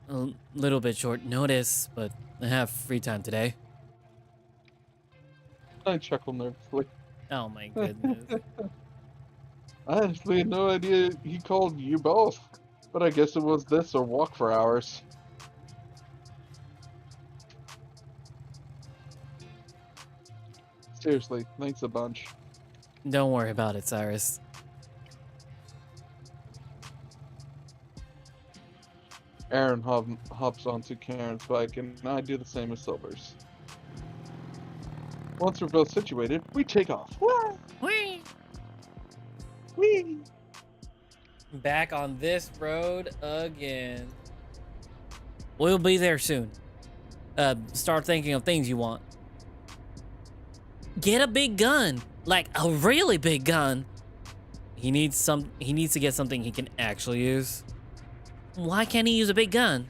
A little bit short notice, but I have free time today. I chuckle nervously. Oh my goodness. I honestly had no idea he called you both, but I guess it was this or walk for hours. Seriously, thanks a bunch. Don't worry about it, Cyrus. Aaron hops onto Karen's bike, and I do the same with Silver's. Once we're both situated, we take off. Whee! Whee! Back on this road again. We'll be there soon. Start thinking of things you want. Get a big gun, like a really big gun. He needs to get something he can actually use. Why can't he use a big gun?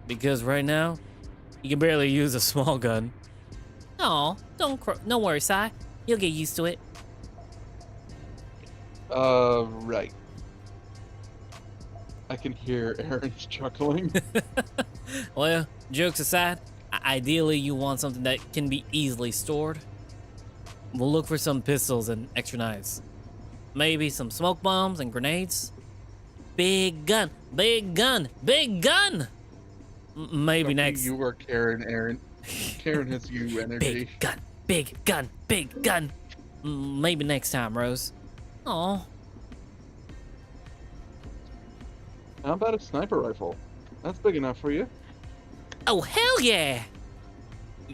Because right now, he can barely use a small gun. Oh, don't worry, Si. You'll get used to it. Right. I can hear Aaron's chuckling. Well, jokes aside, ideally you want something that can be easily stored. We'll look for some pistols and extra knives. Maybe some smoke bombs and grenades. Big gun, big gun, big gun! Maybe Lucky next. You are Karen, Aaron. Karen has you energy. Big gun, big gun, big gun. Maybe next time, Rose. Oh, How about a sniper rifle? That's big enough for you. oh hell yeah!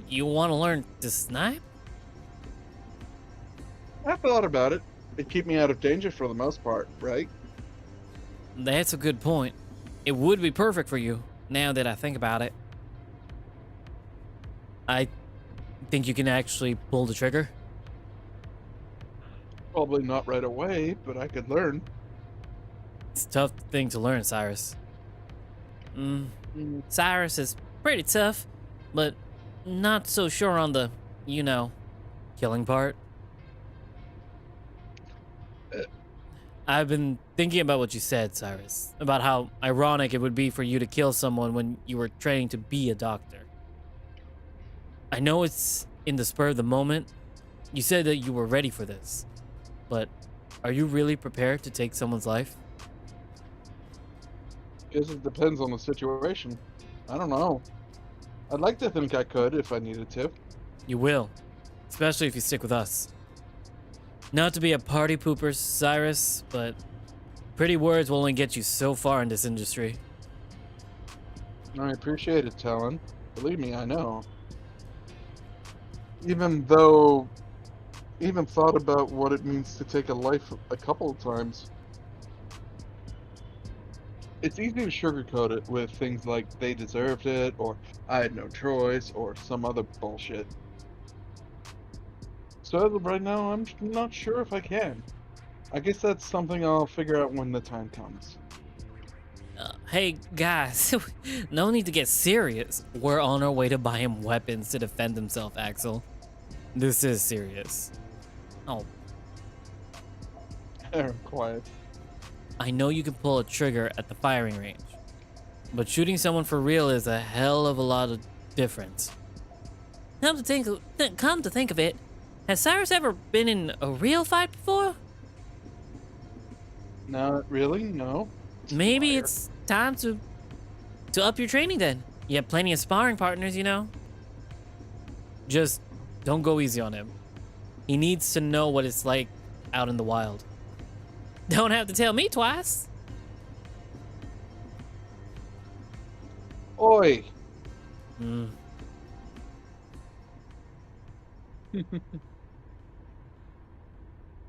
You want to learn to snipe? I thought about it. It'd keep me out of danger for the most part, right? That's a good point. It would be perfect for you, now that I think about it. I think you can actually pull the trigger. Probably not right away, but I could learn. It's a tough thing to learn, Cyrus. Cyrus is pretty tough, but not so sure on the, killing part. I've been thinking about what you said, Cyrus, about how ironic it would be for you to kill someone when you were training to be a doctor. I know it's in the spur of the moment. You said that you were ready for this, but are you really prepared to take someone's life? Guess it depends on the situation. I don't know. I'd like to think I could if I needed to. You will, especially if you stick with us. Not to be a party pooper, Cyrus, but pretty words will only get you so far in this industry. I appreciate it, Talon. Believe me, I know. Even though, even thought about what it means to take a life a couple of times. It's easy to sugarcoat it with things like they deserved it, or I had no choice, or some other bullshit. So as of right now, I'm not sure if I can. I guess that's something I'll figure out when the time comes. Hey, guys, no need to get serious. We're on our way to buy him weapons to defend himself, Axel. This is serious. Oh, Quiet. I know you can pull a trigger at the firing range, but shooting someone for real is a hell of a lot of difference. Come to think of it, has Cyrus ever been in a real fight before? Not really, no. Maybe Liar. it's time to up your training then. You have plenty of sparring partners, you know. Just don't go easy on him. He needs to know what it's like out in the wild. Don't have to tell me twice. Oi! Hmm.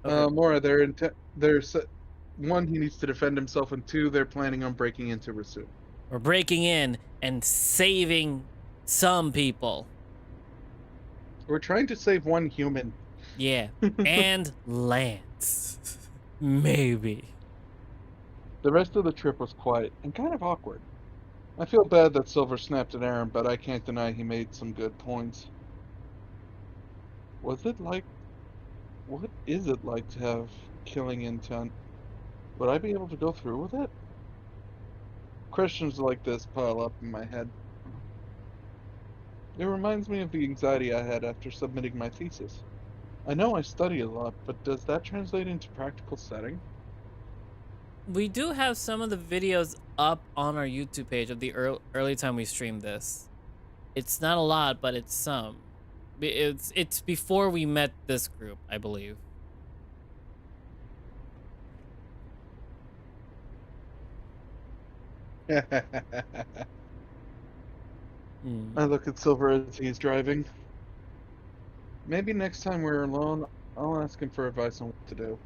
Okay. Mora, there's one, he needs to defend himself, and two, they're planning on breaking into Rasu. We're breaking in and saving some people. We're trying to save one human. Yeah. And Lance. Maybe. The rest of the trip was quiet and kind of awkward. I feel bad that Silver snapped at Aaron, but I can't deny he made some good points. What is it like to have killing intent? Would I be able to go through with it? Questions like this pile up in my head. It reminds me of the anxiety I had after submitting my thesis. I know I study a lot, but does that translate into practical setting? We do have some of the videos up on our YouTube page of the early time we streamed this. It's not a lot, but it's some. It's before we met this group, I believe. Hmm. I look at Silver as he's driving. Maybe next time we're alone, I'll ask him for advice on what to do.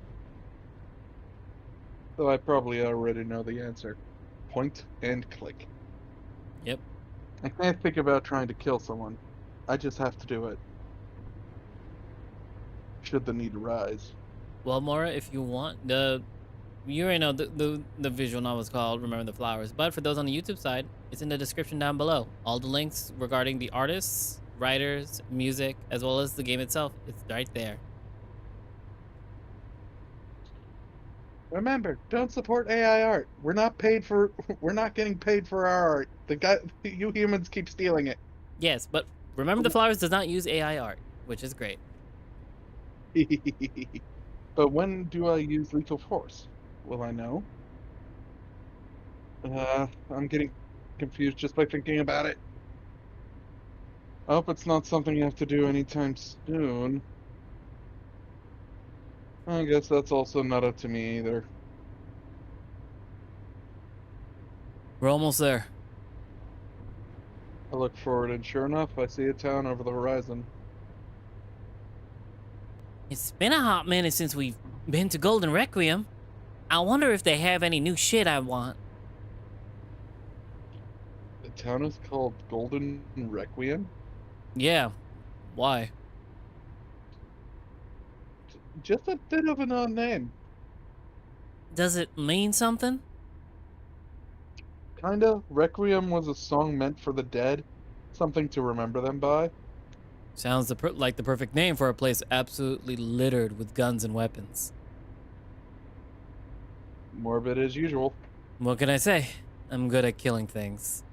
Though I probably already know the answer. Point and click. Yep. I can't think about trying to kill someone. I just have to do it. Should the need arise. Well, Mora, if you want, you already know the visual novel is called Remember the Flowers. But for those on the YouTube side, it's in the description down below. All the links regarding the artists, writers, music, as well as the game itself, it's right there. Remember, don't support AI art. We're not getting paid for our art. You humans keep stealing it. Yes, but Remember the Flowers does not use AI art, which is great. But when do I use lethal force? Will I know? I'm getting confused just by thinking about it. I hope it's not something you have to do anytime soon. I guess that's also not up to me either. We're almost there. I look forward, and sure enough, I see a town over the horizon. It's been a hot minute since we've been to Golden Requiem. I wonder if they have any new shit I want. The town is called Golden Requiem? Yeah. Why? Just a bit of an odd name. Does it mean something? Kinda. Requiem was a song meant for the dead. Something to remember them by. Sounds like the perfect name for a place absolutely littered with guns and weapons. Morbid as usual. What can I say? I'm good at killing things.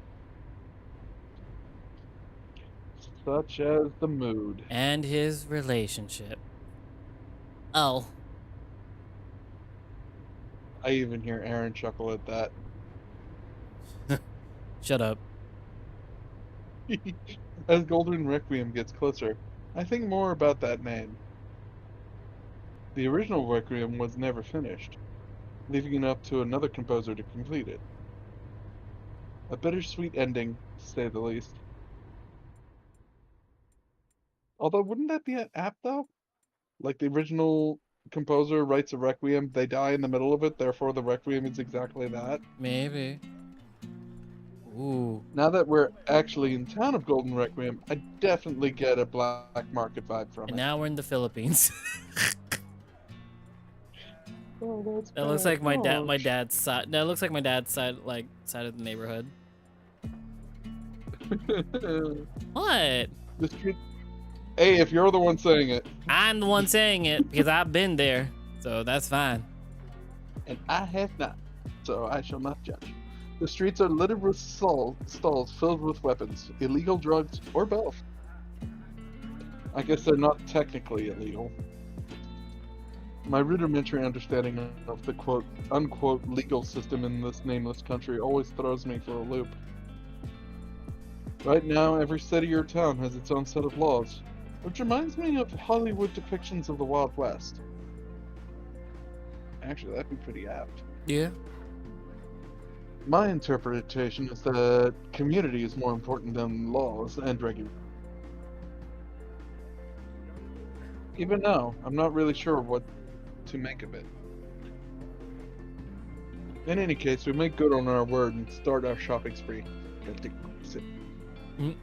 Such as the mood. And his relationship. Oh, I even hear Aaron chuckle at that. shut up. As Golden Requiem gets closer, I think more about that name. The original Requiem was never finished, leaving it up to another composer to complete it. A bittersweet ending, to say the least. Although, wouldn't that be apt though? Like the original composer writes a Requiem, they die in the middle of it, therefore the Requiem is exactly that. Maybe. Ooh. Now that we're actually in town of Golden Requiem, I definitely get a black market vibe from And it. now we're in the Philippines. Oh, that's That looks bad. like my Oh, dad's side. No, it looks like my dad's side, like side of the neighborhood. What? the street. Hey, if you're the one saying it, I'm the one saying it because I've been there, so that's fine. and I have not, so I shall not judge. The streets are littered with stalls filled with weapons, illegal drugs, or both. I guess they're not technically illegal. My rudimentary understanding of the quote unquote legal system in this nameless country always throws me for a loop. Right now, every city or town has its own set of laws, which reminds me of Hollywood depictions of the Wild West. Actually, that'd be pretty apt. Yeah. My interpretation is that community is more important than laws and regulations. Even now, I'm not really sure what to make of it. In any case, we make good on our word and start our shopping spree. Mm.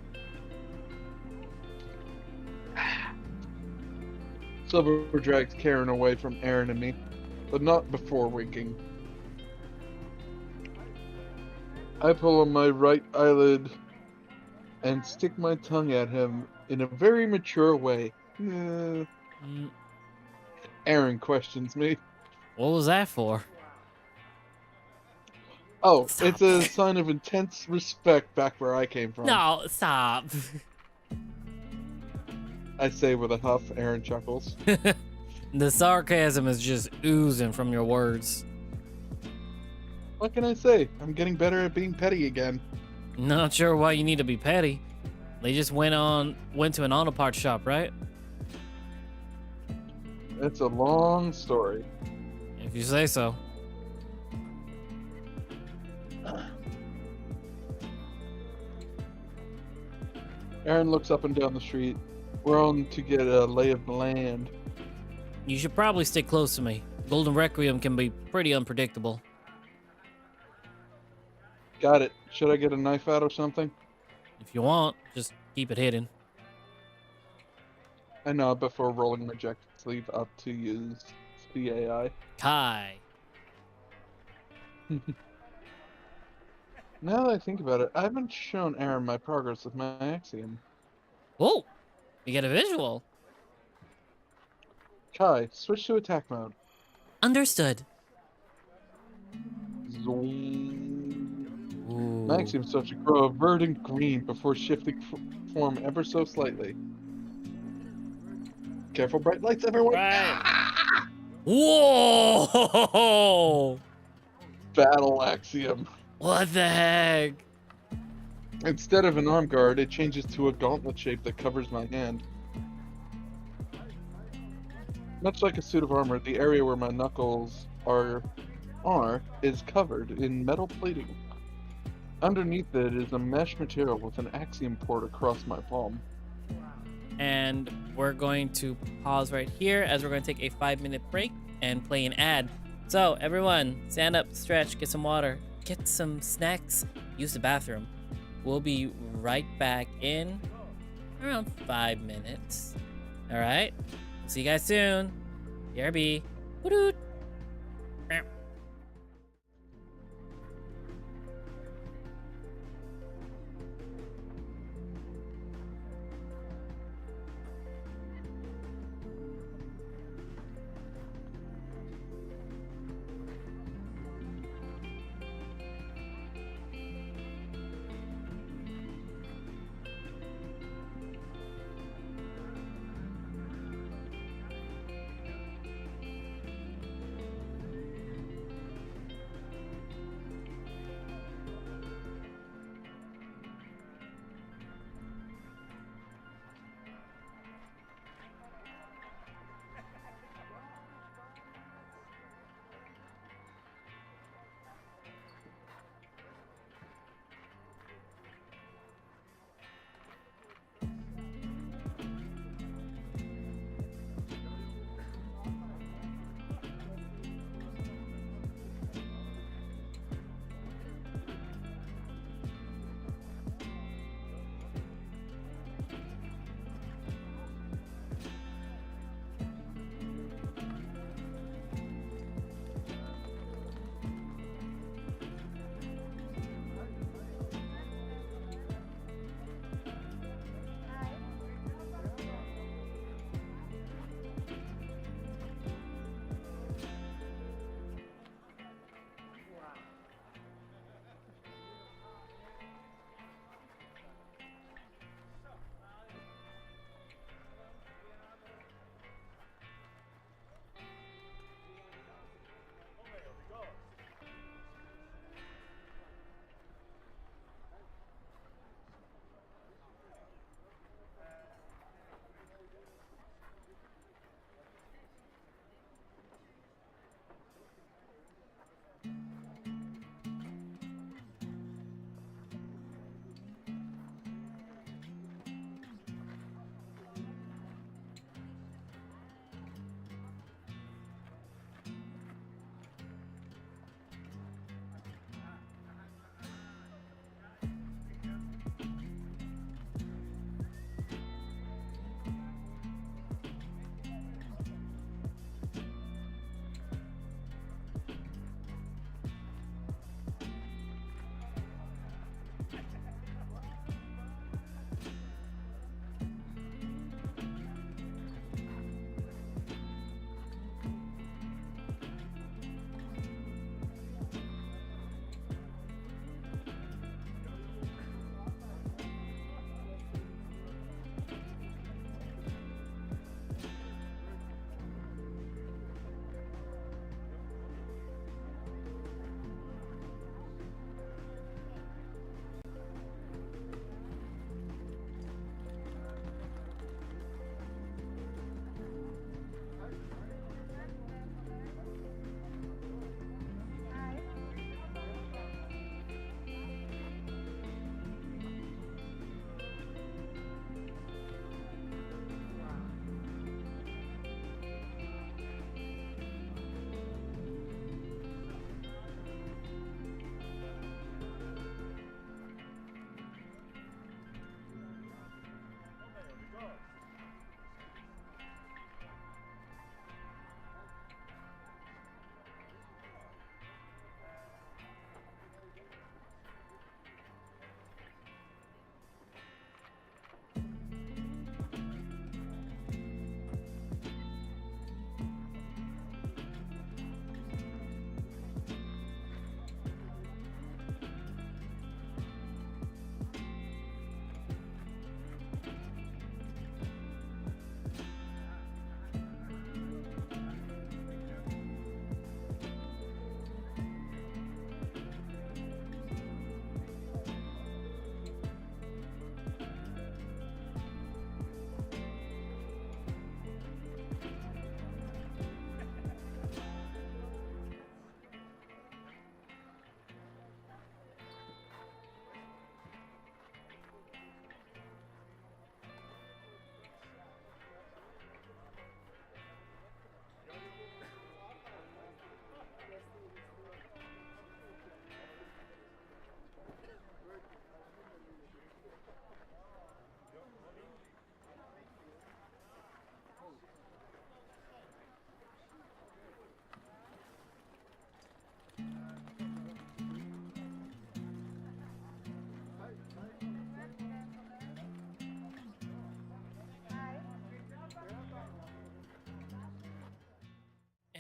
Silver drags Karen away from Aaron and me, but not before winking. I pull on my right eyelid and stick my tongue at him in a very mature way. Mm. Aaron questions me. What was that for? Oh, Stop. it's a sign of intense respect back where I came from. No, stop. I say with a huff. Aaron chuckles. The sarcasm is just oozing from your words. What can I say? I'm getting better at being petty again. Not sure why you need to be petty. They just went to an auto parts shop, right? It's a long story. If you say so. Aaron looks up and down the street. We're on to get a lay of the land. You should probably stick close to me. Golden Requiem can be pretty unpredictable. Got it. Should I get a knife out or something? If you want, just keep it hidden. I nod before rolling my jacket sleeve up to use the AI. Kai. Now that I think about it, I haven't shown Aaron my progress with my axiom. Oh, you get a visual. Kai, switch to attack mode. Understood. Zoom. Ooh. My axiom starts to grow a verdant green before shifting form ever so slightly. Careful, bright lights, everyone! Right. Whoa! Battle axiom. What the heck? Instead of an arm guard, it changes to a gauntlet shape that covers my hand. Much like a suit of armor, the area where my knuckles are is covered in metal plating. Underneath it is a mesh material with an axiom port across my palm. And we're going to pause right here as we're going to take a 5-minute break and play an ad. So everyone, stand up, stretch, get some water, get some snacks, use the bathroom. We'll be right back in around 5 minutes. All right, see you guys soon. BRB. Woot-woot. Meow.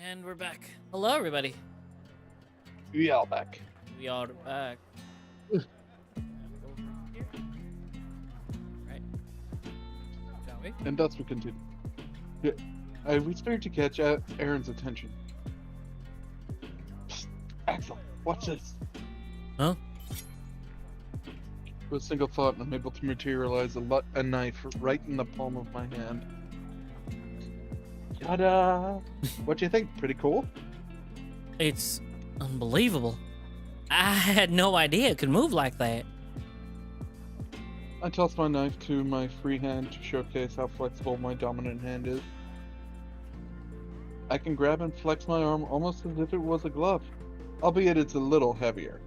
And we're back. Hello, everybody. We all back. We are back. Ugh. Over here. Right. Shall we? And thus we continue. Yeah, we started to catch Aaron's attention. Psst, Axel, watch this. Huh? With a single thought, I'm able to materialize a knife right in the palm of my hand. Ta-da! What do you think? Pretty cool? It's unbelievable. I had no idea it could move like that. I toss my knife to my free hand to showcase how flexible my dominant hand is. I can grab and flex my arm almost as if it was a glove, albeit it's a little heavier.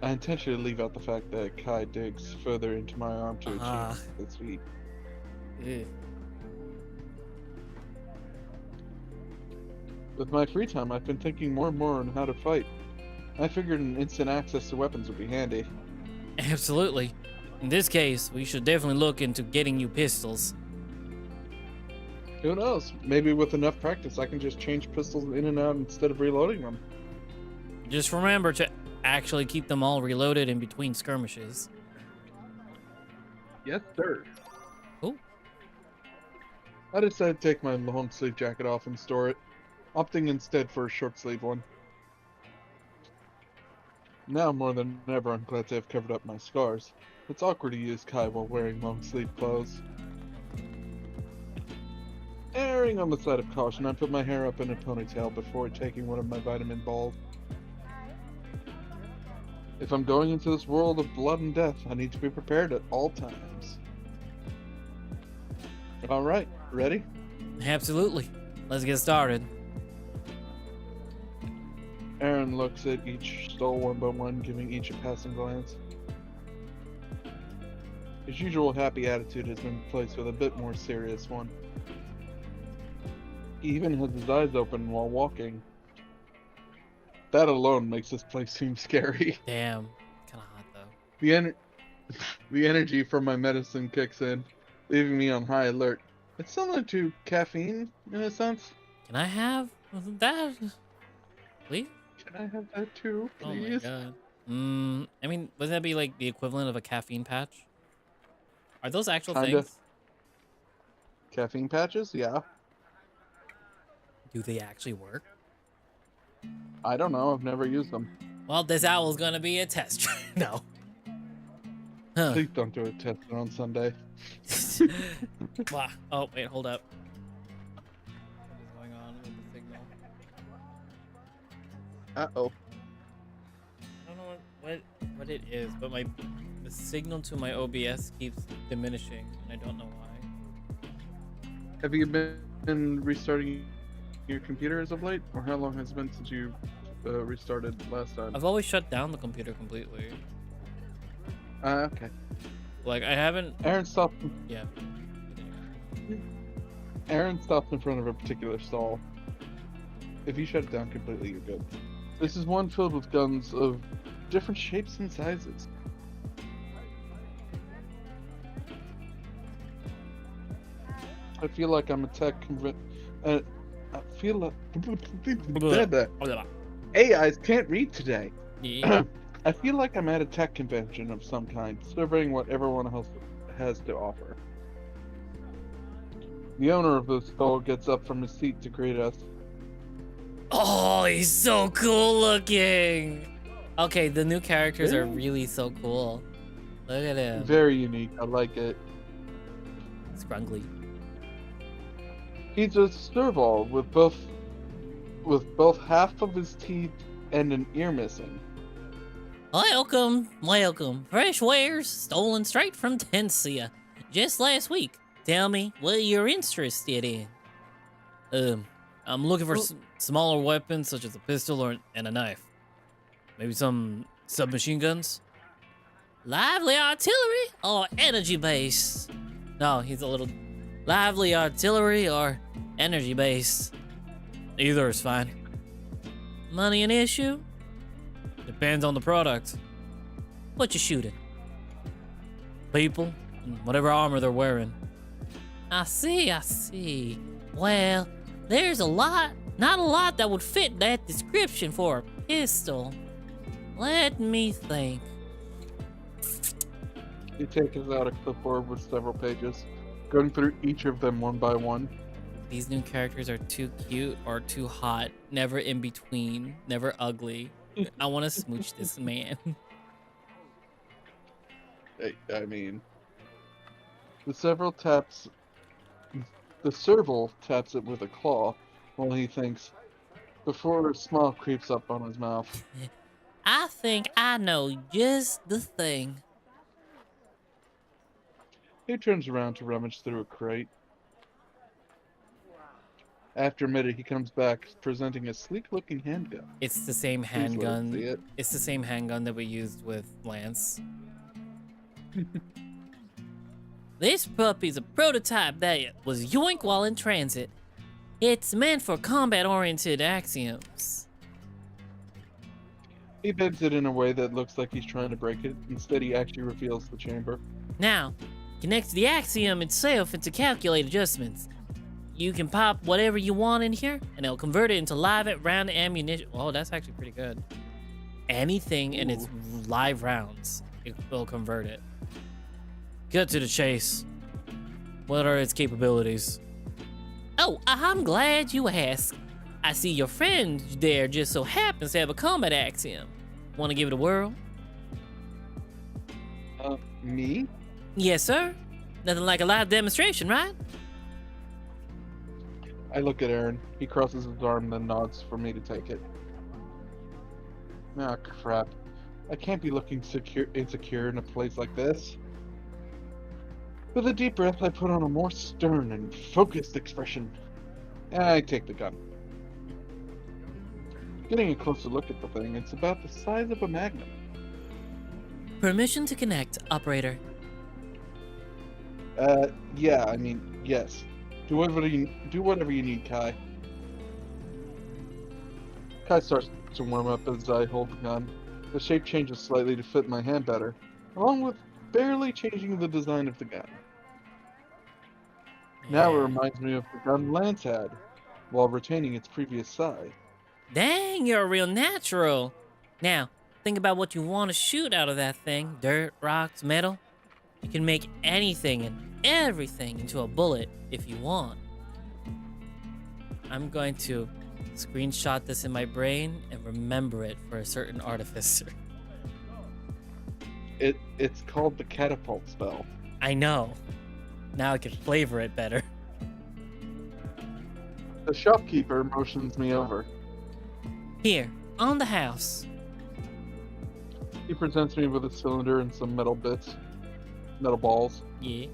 I intentionally leave out the fact that Kai digs further into my arm to achieve its feet. Ew. With my free time, I've been thinking more and more on how to fight. I figured an instant access to weapons would be handy. Absolutely. In this case, we should definitely look into getting you pistols. Who knows? Maybe with enough practice, I can just change pistols in and out instead of reloading them. Just remember to actually keep them all reloaded in between skirmishes. Yes, sir. Cool. I decided to take my long sleeve jacket off and store it, opting instead for a short sleeve one. Now more than ever, I'm glad to have covered up my scars. It's awkward to use Kai while wearing long sleeve clothes. Erring on the side of caution, I put my hair up in a ponytail before taking one of my vitamin balls. If I'm going into this world of blood and death, I need to be prepared at all times. Alright, ready? Absolutely. Let's get started. Aaron looks at each stall one by one, giving each a passing glance. His usual happy attitude has been replaced with a bit more serious one. He even has his eyes open while walking. That alone makes this place seem scary. Damn. Kinda hot, though. The energy from my medicine kicks in, leaving me on high alert. It's similar to caffeine, in a sense. Can I have that? Please? Can I have that too, Oh my please? god. I mean, wouldn't that be like the equivalent of a caffeine patch? Are those actual Kinda. things? Caffeine patches? Yeah. Do they actually work? I don't know, I've never used them. Well, this owl's gonna be a test. No. Huh. Please don't do a test on Sunday. Wow. Oh, wait, hold up. What is going on with the signal? Uh-oh. I don't know what it is, but the signal to my OBS keeps diminishing, and I don't know why. Have you been restarting your computer as of late? Or how long has it been since you restarted last time? I've always shut down the computer completely. Okay. Like, I haven't... Aaron stopped. Yeah. Aaron stopped in front of a particular stall. If you shut it down completely, you're good. This is one filled with guns of different shapes and sizes. I feel like I'm a tech I feel like AIs can't read today. Yeah. I feel like I'm at a tech convention of some kind, surveying what everyone else has to offer. The owner of the stall gets up from his seat to greet us. Oh, he's so cool looking. Okay, the new characters are really so cool. Look at him. Very unique. I like it. Scrungly. He's a serval with both half of his teeth and an ear missing. Welcome, welcome. Fresh wares stolen straight from Tensia just last week. Tell me what you're interested in. I'm looking for smaller weapons such as a pistol and a knife. Maybe some submachine guns? Lively artillery or energy base? No, he's a little lively artillery or energy base. Either is fine. Money an issue? Depends on the product. What you shooting? People and whatever armor they're wearing. I see, I see. Well, There's not a lot that would fit that description for a pistol. Let me think. He takes out a clipboard with several pages, going through each of them one by one. These new characters are too cute or too hot. Never in between. Never ugly. I want to smooch this man. I mean, the serval taps it with a claw while he thinks, before a smile creeps up on his mouth. I think I know just the thing. He turns around to rummage through a crate. After a minute, he comes back, presenting a sleek-looking handgun. It's the same Please let us see handgun. it. It's the same handgun that we used with Lance. This puppy's a prototype that was yoinked while in transit. It's meant for combat-oriented axioms. He bends it in a way that looks like he's trying to break it. Instead, he actually reveals the chamber. Now, connect the axiom itself into calculate adjustments. You can pop whatever you want in here, and it'll convert it into live round ammunition. Oh, that's actually pretty good. Anything in its live rounds, it will convert it. Get to the chase. What are its capabilities? Oh, I'm glad you asked. I see your friend there just so happens to have a combat axiom. Want to give it a whirl? Me? Yes, sir. Nothing like a live demonstration, right? I look at Aaron. He crosses his arm, then nods for me to take it. Ah, crap. I can't be looking insecure in a place like this. With a deep breath, I put on a more stern and focused expression. I take the gun. Getting a closer look at the thing, it's about the size of a magnum. Permission to connect, operator. Yeah, I mean, yes. Do whatever you need, Kai. Kai starts to warm up as I hold the gun. The shape changes slightly to fit my hand better, along with barely changing the design of the gun. Now it reminds me of the gun Lance had, while retaining its previous size. Dang, you're a real natural. Now, think about what you want to shoot out of that thing. Dirt, rocks, metal. You can make anything and everything into a bullet if you want. I'm going to screenshot this in my brain and remember it for a certain artificer. It's called the catapult spell. I know. Now I can flavor it better. The shopkeeper motions me over. Here, on the house. He presents me with a cylinder and some metal balls. Yeah.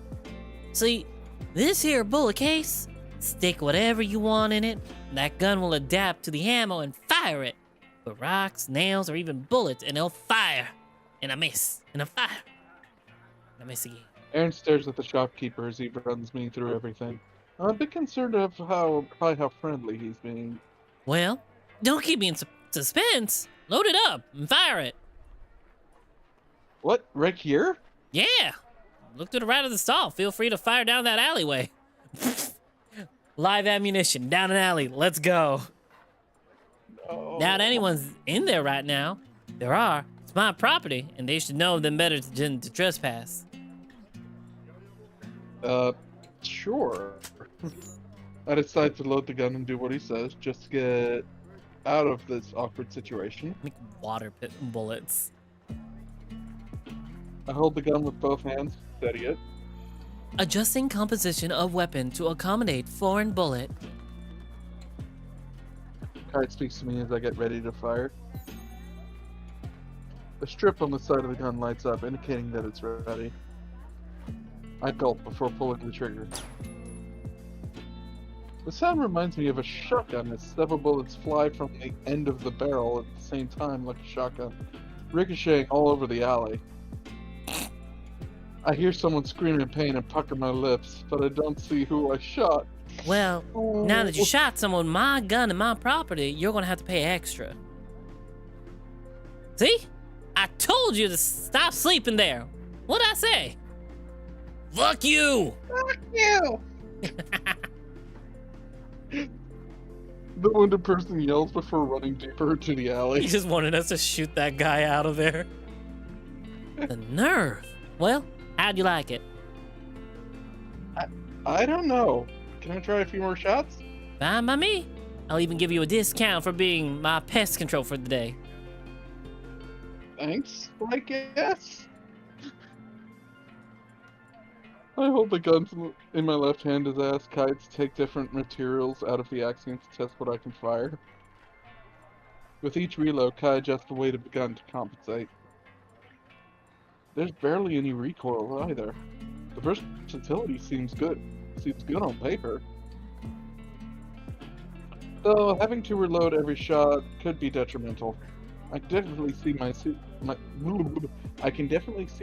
See, this here bullet case, stick whatever you want in it. That gun will adapt to the ammo and fire it. Put rocks, nails, or even bullets, and it'll fire. And I miss, and I fire. And I miss again. Aaron stares at the shopkeeper as he runs me through everything. I'm a bit concerned of how friendly he's being. Well, don't keep me in suspense. Load it up and fire it. What? Right here? Yeah. Look to the right of the stall. Feel free to fire down that alleyway. Live ammunition down an alley. Let's go. No. Doubt anyone's in there right now. There are. It's my property, and they should know them better than to trespass. Sure. I decide to load the gun and do what he says, just to get out of this awkward situation. Make water pit bullets. I hold the gun with both hands, steady it. Adjusting composition of weapon to accommodate foreign bullet. Kai speaks to me as I get ready to fire. The strip on the side of the gun lights up, indicating that it's ready. I gulp before pulling the trigger. The sound reminds me of a shotgun as several bullets fly from the end of the barrel at the same time like a shotgun, ricocheting all over the alley. I hear someone scream in pain and pucker my lips, but I don't see who I shot. Well, now that you shot someone with my gun and my property, you're gonna have to pay extra. See? I told you to stop sleeping there. What'd I say? Fuck you! Fuck you! The wounded person yells before running deeper into the He alley. just wanted us to shoot that guy out of there. The nerve. Well, how'd you like it? I don't know. Can I try a few more shots? Fine by me. I'll even give you a discount for being my pest control for the day. Thanks, I guess. I hold the guns in my left hand as I ask Kai to take different materials out of the axiom to test what I can fire. With each reload, Kai adjusts the weight of the gun to compensate. There's barely any recoil either. The versatility seems good. Seems good on paper. Though having to reload every shot could be detrimental. I can definitely see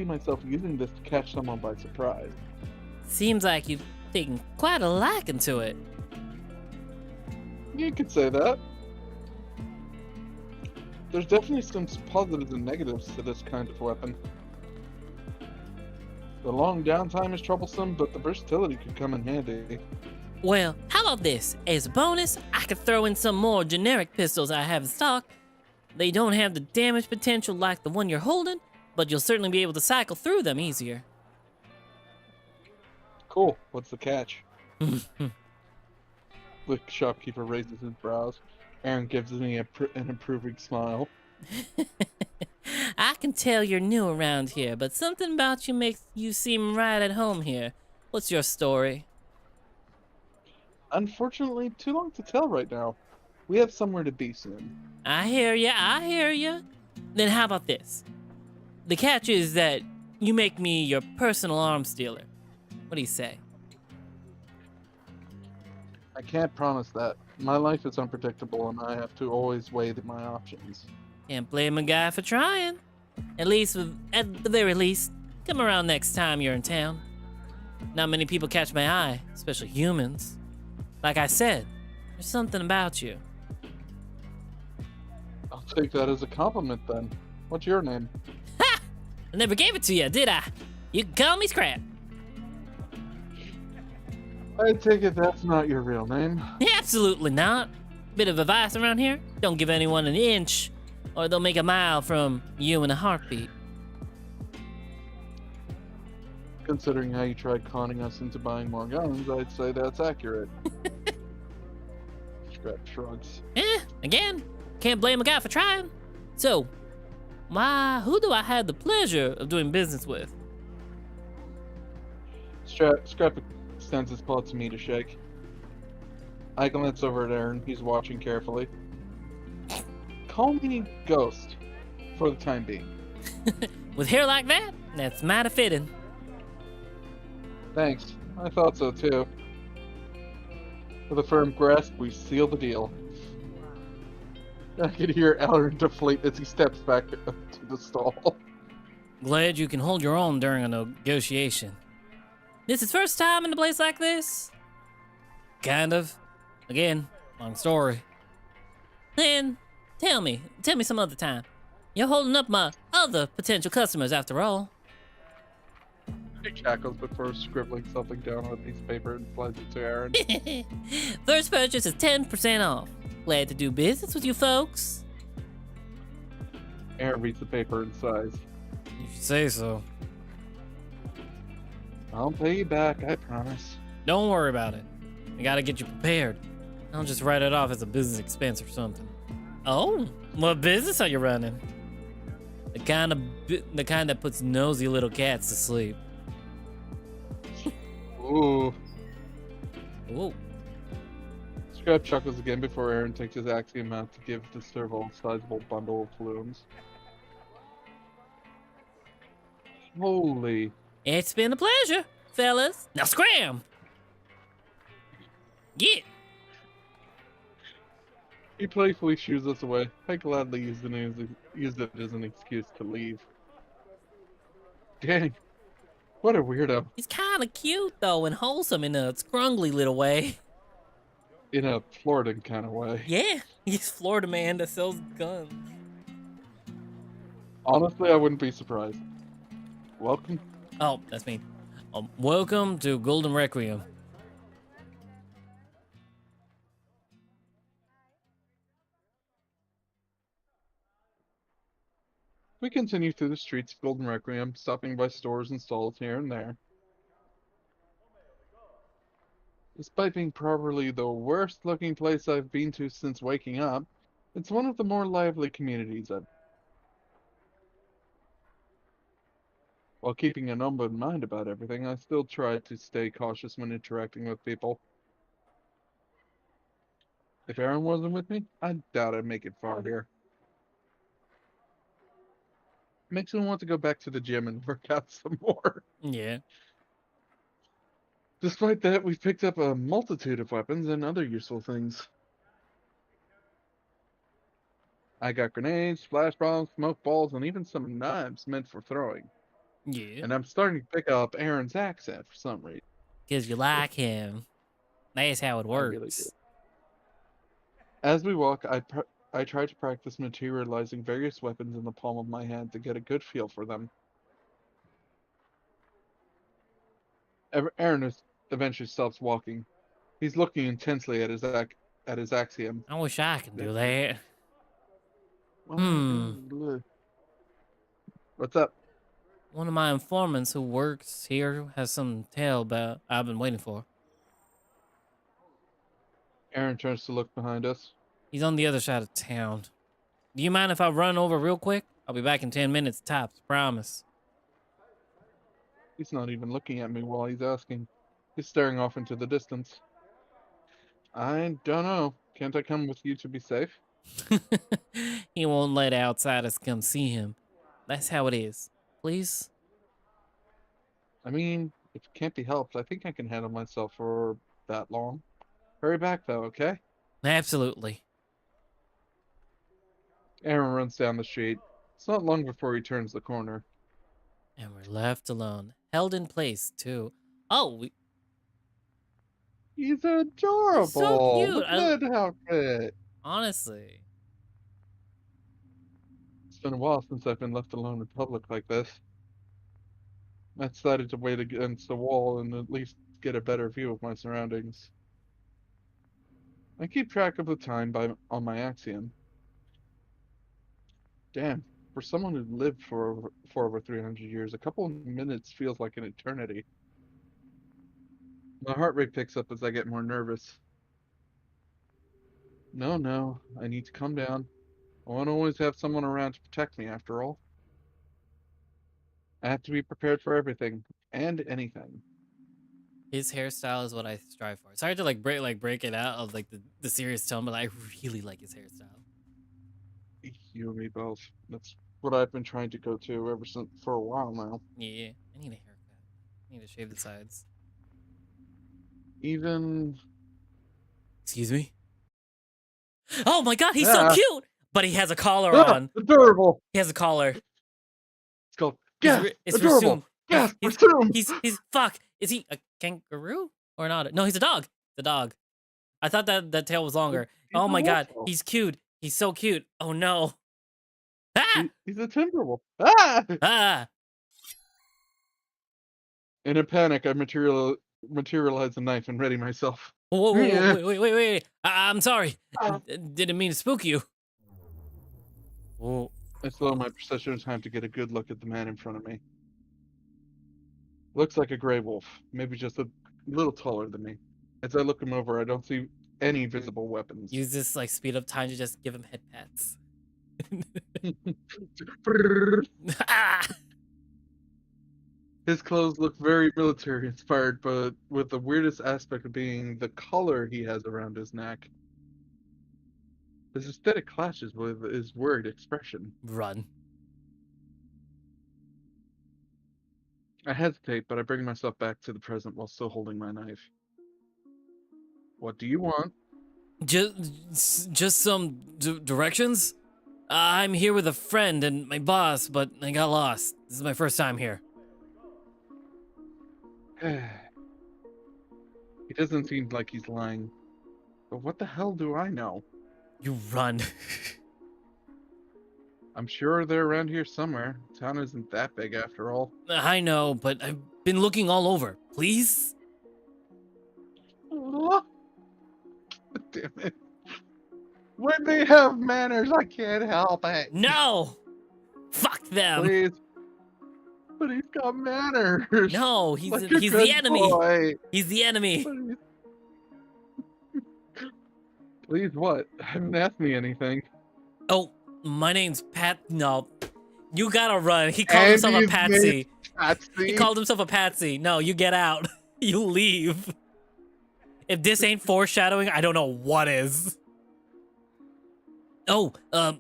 myself using this to catch someone by surprise. Seems like you've taken quite a liking to it. You could say that. There's definitely some positives and negatives to this kind of weapon. The long downtime is troublesome, but the versatility could come in handy. Well, how about this? As a bonus, I could throw in some more generic pistols I have in stock. They don't have the damage potential like the one you're holding, but you'll certainly be able to cycle through them easier. Cool. What's the catch? The shopkeeper raises his brows. Aaron gives me an approving smile. I can tell you're new around here, but something about you makes you seem right at home here. What's your story? Unfortunately, too long to tell right now. We have somewhere to be soon. I hear ya. Then how about this? The catch is that you make me your personal arms dealer. What do you say? I can't promise that. My life is unpredictable and I have to always weigh my options. Can't blame a guy for trying. At the very least, come around next time you're in town. Not many people catch my eye, especially humans. Like I said, there's something about you. I'll take that as a compliment then. What's your name? Ha! I never gave it to you, did I? You can call me Scrap. I take it that's not your real name. Absolutely not. Bit of advice around here: don't give anyone an inch, or they'll make a mile from you in a heartbeat. Considering how you tried conning us into buying more guns, I'd say that's accurate. Scrap shrugs. Again, can't blame a guy for trying. So, who do I have the pleasure of doing business with? Scrap extends his paw to me to shake. I glance over at Aaron. He's watching carefully. Call me Ghost, for the time being. With hair like that, that's mighty fitting. Thanks. I thought so too. With a firm grasp, we seal the deal. I can hear Aaron deflate as he steps back to the stall. Glad you can hold your own during a negotiation. This is first time in a place like this? Kind of. Again, long story. Then, tell me some other time. You're holding up my other potential customers after all. He cackles before scribbling something down on a piece of paper and slides it to Aaron. First purchase is 10% off. Glad to do business with you folks. Aaron reads the paper and sighs. You should say so. I'll pay you back, I promise. Don't worry about it. I gotta get you prepared. I'll just write it off as a business expense or something. Oh, What business are you running? The kind that puts nosy little cats to sleep. Ooh. Ooh. Scrap chuckles again before Aaron takes his axiom out to give the servo a sizable bundle of balloons. Holy. it's been a pleasure, fellas. Now scram! Get! He playfully shoos us away. I gladly use it as an excuse to leave. Dang. What a weirdo. He's kind of cute, though, and wholesome in a scrungly little way. In a Florida kind of way. Yeah, he's Florida man that sells guns. Honestly, I wouldn't be surprised. Welcome. Oh, that's me. Welcome to Golden Requiem. We continue through the streets of Golden Requiem, stopping by stores and stalls here and there. Despite being probably the worst looking place I've been to since waking up, it's one of the more lively communities I've. While keeping an open mind about everything, I still try to stay cautious when interacting with people. If Aaron wasn't with me, I doubt I'd make it far here. Makes me want to go back to the gym and work out some more. Yeah. Despite that, we've picked up a multitude of weapons and other useful things. I got grenades, flash bombs, smoke balls, and even some knives meant for throwing. Yeah. And I'm starting to pick up Aaron's accent for some reason. Because you like him. That's how it I really do. works. As we walk, I try to practice materializing various weapons in the palm of my hand to get a good feel for them. Aaron eventually stops walking. He's looking intensely at his axiom. I wish I could do that. Oh my Hmm. god, look. What's up? One of my informants who works here has some tale about I've been waiting for. Aaron turns to look behind us. He's on the other side of town. Do you mind if I run over real quick? I'll be back in 10 minutes tops, promise. He's not even looking at me while he's asking. He's staring off into the distance. I don't know. Can't I come with you to be safe? He won't let outsiders come see him. That's how it is. Please? I mean, if it can't be helped, I think I can handle myself for that long. Hurry back though, okay? Absolutely. Aaron runs down the street. It's not long before he turns the corner. And we're left alone. Held in place, too. Oh, He's he's adorable. so cute. Look at that outfit. Honestly. It's been a while since I've been left alone in public like this. I decided to wait against the wall and at least get a better view of my surroundings. I keep track of the time on my axiom. Damn, for someone who lived for over 300 years, a couple of minutes feels like an eternity. My heart rate picks up as I get more nervous. No, I need to calm down. I won't always have someone around to protect me after all. I have to be prepared for everything and anything. His hairstyle is what I strive for. It's hard to break it out of the serious tone, but I really like his hairstyle. You and me both. That's what I've been trying to go to ever since for a while now. Yeah, I need a haircut. I need to shave the sides. Even Excuse me? Oh my god, he's so cute! But he has a collar on. adorable. He has a collar. It's called Gasp. It's Adorable. resumed. Gasp. He's, Resumed. he's fuck. Is he a kangaroo or not? No, he's a dog. The dog. I thought that tail was longer. He's Oh a my god, wolf. he's cute. He's so cute. Oh no. Ah! He's a timberwolf. Ah! Ah! In a panic, I materialize a knife and ready myself. Whoa, whoa, Yeah. wait. I'm sorry. Ah. Didn't mean to spook you. Whoa. I slow my procession time to get a good look at the man in front of me. Looks like a gray wolf, maybe just a little taller than me. As I look him over, I don't see any visible weapons. Use this speed up time to just give him head pats. Ah! His clothes look very military inspired, but with the weirdest aspect of being the collar he has around his neck. His aesthetic clashes with his worried expression. Run. I hesitate, but I bring myself back to the present while still holding my knife. What do you want? Just some directions? I'm here with a friend and my boss, but I got lost. This is my first time here. He doesn't seem like he's lying. But what the hell do I know? You run. I'm sure they're around here somewhere. Town isn't that big after all. I know, but I've been looking all over. Please? Damn it. When they have manners, I can't help it. No! Fuck! them. Please. But he's got manners. No, he's Like a the good enemy. boy. He's the enemy. But please, what? Haven't asked me anything. Oh, my name's Pat. No, you gotta run. He called himself a Andy's patsy. name's Patsy. He called himself a patsy. No, you get out. You leave. If this ain't foreshadowing, I don't know what is. Oh,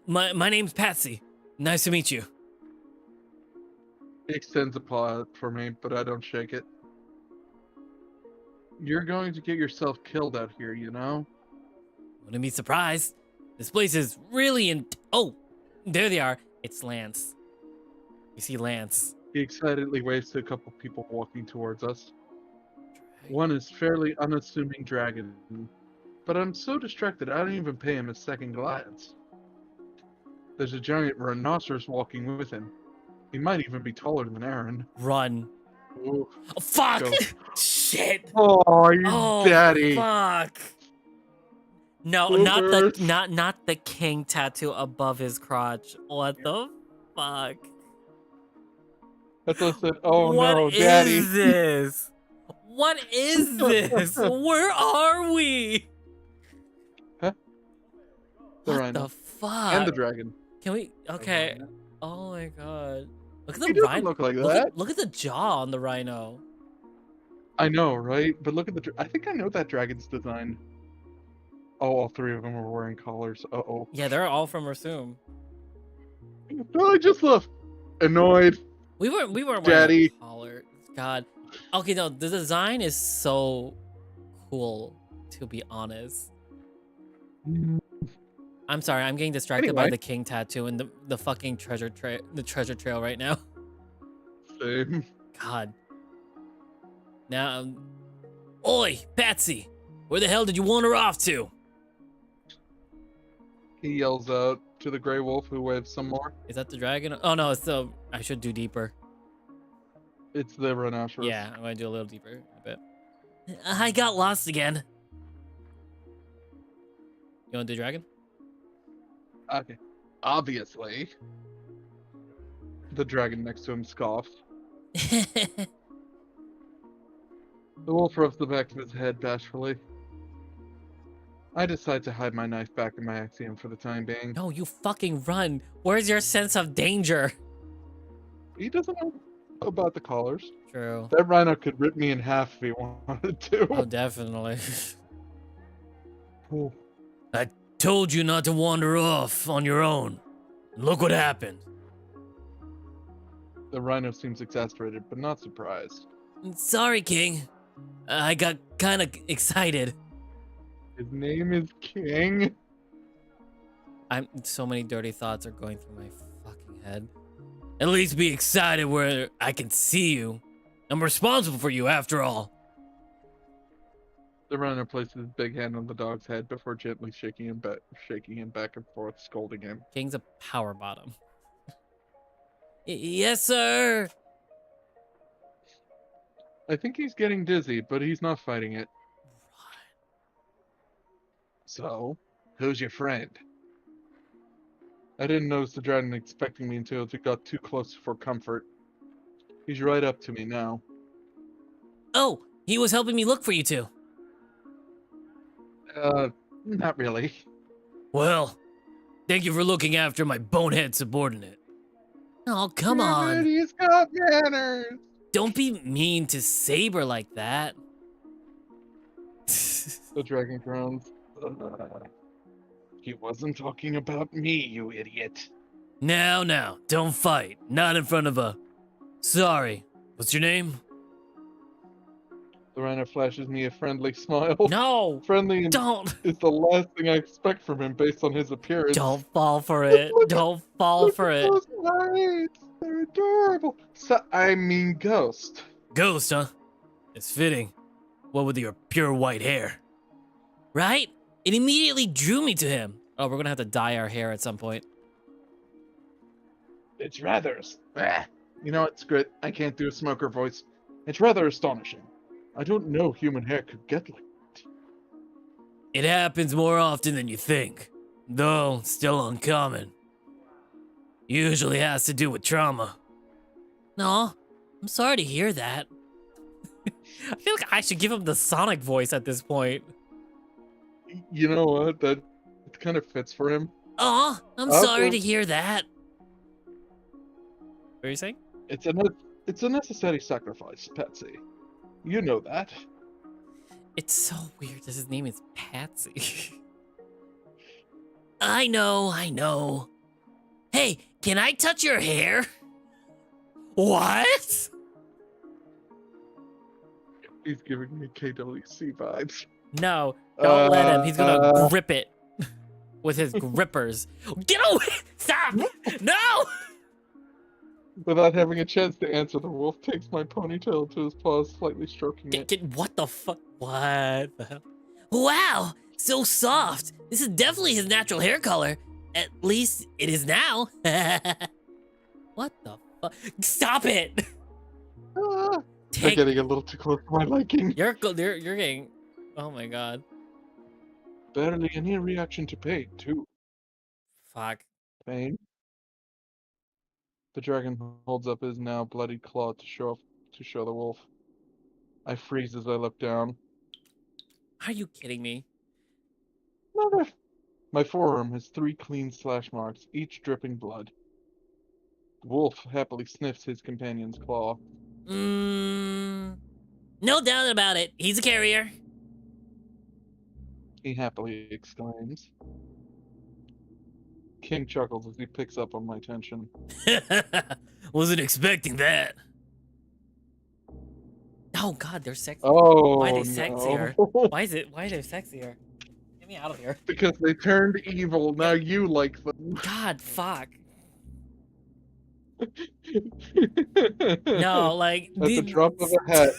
my name's Patsy. Nice to meet you. He extends a paw out for me, but I don't shake it. You're going to get yourself killed out here, you know? Wouldn't be surprised. This place is really Oh, there they are. It's Lance. You see Lance. He excitedly waves to a couple people walking towards us. One is fairly unassuming dragon, but I'm so distracted I don't even pay him a second glance. There's a giant rhinoceros walking with him. He might even be taller than Aaron. Run. Ooh, Oh, fuck! go. Shit! Oh, you Oh, daddy! fuck! No, Boomers. not the king tattoo above his crotch. What the fuck? That's what I said. Oh What no, is daddy! this? What is this? Where are we? The What rhino the fuck? and the dragon. Can we? Okay. Oh my god. Look at He the doesn't rhino. look like that. Look at the jaw on the rhino. I know, right? But look at the. I think I know that dragon's design. Oh, all three of them are wearing collars. Uh-oh. Yeah, they're all from Rasum. No, I just left. Annoyed. We weren't wearing Daddy. a collar. God. Okay, no, the design is so cool, to be honest. I'm sorry, I'm getting distracted by Anyway. the king tattoo and the fucking treasure trail right now. Same. God. Now, oi, Patsy, where the hell did you wander off to? He yells out to the gray wolf who waves some more. Is that the dragon? Oh no, it's the. I should do deeper. It's the rhinoceros. Yeah, I'm gonna do a little deeper. I bet. I got lost again. You want to do dragon? Okay. Obviously. The dragon next to him scoffs. The wolf rubs the back of his head bashfully. I decide to hide my knife back in my axiom for the time being. No, you fucking run. Where's your sense of danger? He doesn't know about the collars. True. That rhino could rip me in half if he wanted to. Oh, definitely. Ooh. Told you not to wander off on your own. Look what happened. The rhino seems exasperated, but not surprised. Sorry, King. I got kind of excited. His name is King. So many dirty thoughts are going through my fucking head. At least be excited where I can see you. I'm responsible for you after all. The rhino places his big hand on the dog's head before gently shaking him back and forth, scolding him. King's a power bottom. Yes, sir. I think he's getting dizzy, but he's not fighting it. So, who's your friend? I didn't notice the dragon expecting me until it got too close for comfort. He's right up to me now. Oh, he was helping me look for you two. Not really. Well, thank you for looking after my bonehead subordinate. Oh, come Damn it, on. he's got manners! Don't be mean to Saber like that. The dragon groans. He wasn't talking about me, you idiot. Now, don't fight. Not in front of a... Sorry, what's your name? The rhino flashes me a friendly smile. No! Friendly Don't! is the last thing I expect from him based on his appearance. Don't fall for it. Don't fall for it. Those eyes, they're adorable. I mean, ghost. Ghost, huh? It's fitting. What with your pure white hair? Right? It immediately drew me to him. Oh, we're gonna have to dye our hair at some point. It's rather. You know what, Scrit? I can't do a smoker voice. It's rather astonishing. I don't know human hair could get like that. It happens more often than you think. Though, still uncommon. Usually has to do with trauma. No, I'm sorry to hear that. I feel like I should give him the Sonic voice at this point. You know what? That kind of fits for him. Oh, I'm Okay. sorry to hear that. What are you saying? It's a necessary sacrifice, Patsy. You know that. It's so weird that his name is Patsy. I know. Hey, can I touch your hair? What? He's giving me KWC vibes. No, don't let him. He's gonna Uh, grip it with his grippers. Get away! Stop! No! Without having a chance to answer, the wolf takes my ponytail to his paws, slightly stroking it. What the fuck? What the hell? Wow, so soft. This is definitely his natural hair color. At least it is now. What the fuck? Stop it! Ah, they're Take. getting a little too close to my liking. You're getting. Oh my god. Barely any reaction to pain, too. Fuck. Pain? The dragon holds up his now bloodied claw to show the wolf. I freeze as I look down. Are you kidding me? Mother. My forearm has 3 clean slash marks, each dripping blood. The wolf happily sniffs his companion's claw. No doubt about it. He's a carrier. He happily exclaims. King chuckles as he picks up on my tension. Wasn't expecting that. Oh god, they're sexy. Oh, Why are they no. sexier? Why are they sexier? Get me out of here. Because they turned evil. Now you like them. God, fuck. No, like At the drop of a hat,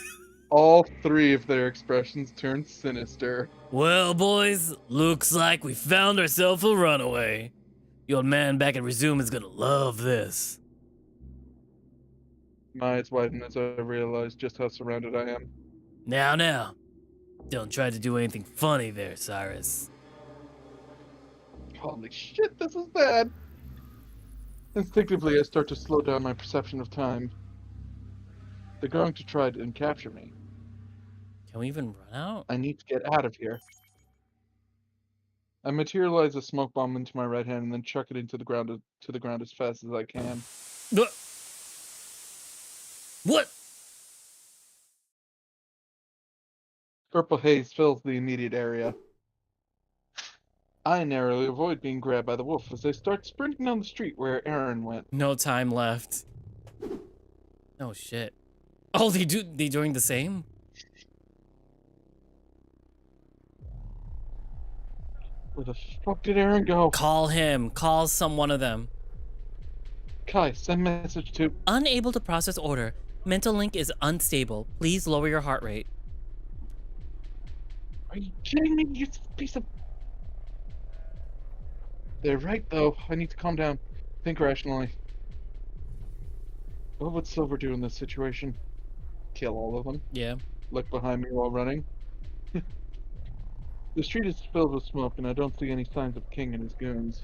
all 3 of their expressions turn sinister. Well, boys, looks like we found ourselves a runaway. The old man back at Resume is gonna love this. My eyes widen as I realize just how surrounded I am. Now. Don't try to do anything funny there, Cyrus. Holy shit, this is bad. Instinctively, I start to slow down my perception of time. They're going to try and capture me. Can we even run out? I need to get out of here. I materialize a smoke bomb into my right hand and then chuck it into the ground as fast as I can. What? Purple haze fills the immediate area. I narrowly avoid being grabbed by the wolf as I start sprinting down the street where Aaron went. No time left. Oh shit. Oh, they doing the same? Where the fuck did Aaron go? Call him. Call one of them. Kai, send message to... Unable to process order. Mental link is unstable. Please lower your heart rate. Are you kidding me, you piece of... They're right, though. I need to calm down. Think rationally. What would Silver do in this situation? Kill all of them? Yeah. Look behind me while running? The street is filled with smoke, and I don't see any signs of King and his goons.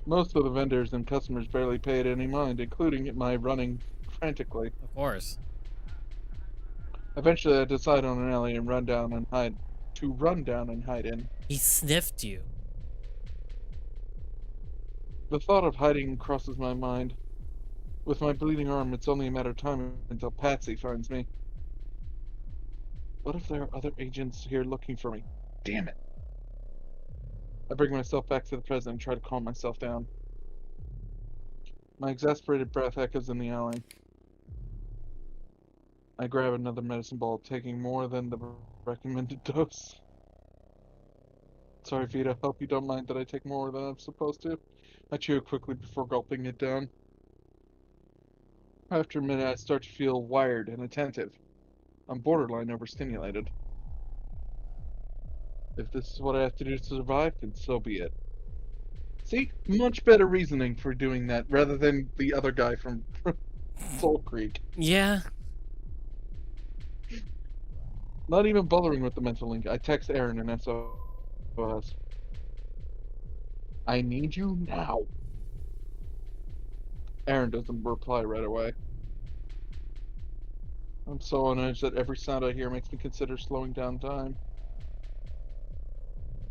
Most of the vendors and customers barely paid any mind, including my running frantically. Of course. Eventually, I decide on an alley and run down and hide in. He sniffed you. The thought of hiding crosses my mind. With my bleeding arm, it's only a matter of time until Patsy finds me. What if there are other agents here looking for me? Damn it! I bring myself back to the present and try to calm myself down. My exasperated breath echoes in the alley. I grab another medicine ball, taking more than the recommended dose. Sorry, Vita. Hope you don't mind that I take more than I'm supposed to. I chew it quickly before gulping it down. After a minute, I start to feel wired and attentive. I'm borderline overstimulated. If this is what I have to do to survive, then so be it. See? Much better reasoning for doing that, rather than the other guy from Soul Creek. Yeah. Not even bothering with the mental link, I text Aaron and SOS. I need you now. Aaron doesn't reply right away. I'm so on edge that every sound I hear makes me consider slowing down time.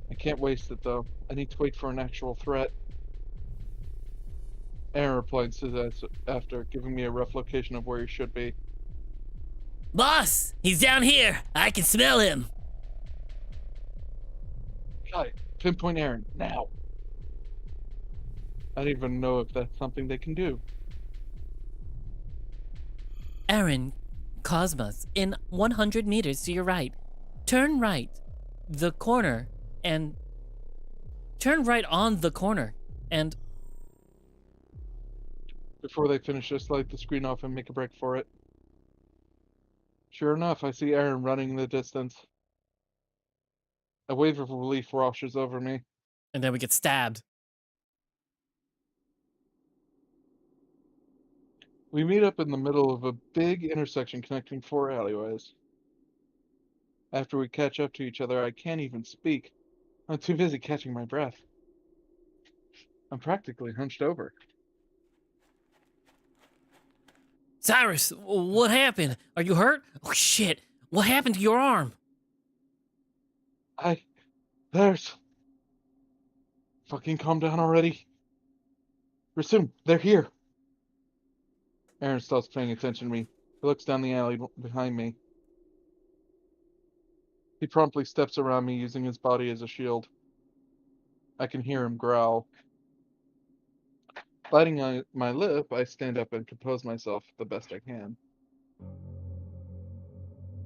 I can't waste it though. I need to wait for an actual threat. Aaron replies to that after giving me a rough location of where he should be. Boss, he's down here. I can smell him. Kai, pinpoint Aaron, now. I don't even know if that's something they can do. Aaron, Cosmos, in 100 meters to your right. Turn right, the corner, and turn right on the corner, and Before they finish, just light the screen off and make a break for it. Sure enough, I see Aaron running in the distance. A wave of relief washes over me. then we get stabbed. We meet up in the middle of a big intersection connecting 4 alleyways. After we catch up to each other, I can't even speak. I'm too busy catching my breath. I'm practically hunched over. Cyrus, what happened? Are you hurt? Oh shit! What happened to your arm? There's... Fucking calm down already. Resume, they're here. Aaron stops paying attention to me. He looks down the alley behind me. He promptly steps around me using his body as a shield. I can hear him growl. Biting my lip, I stand up and compose myself the best I can.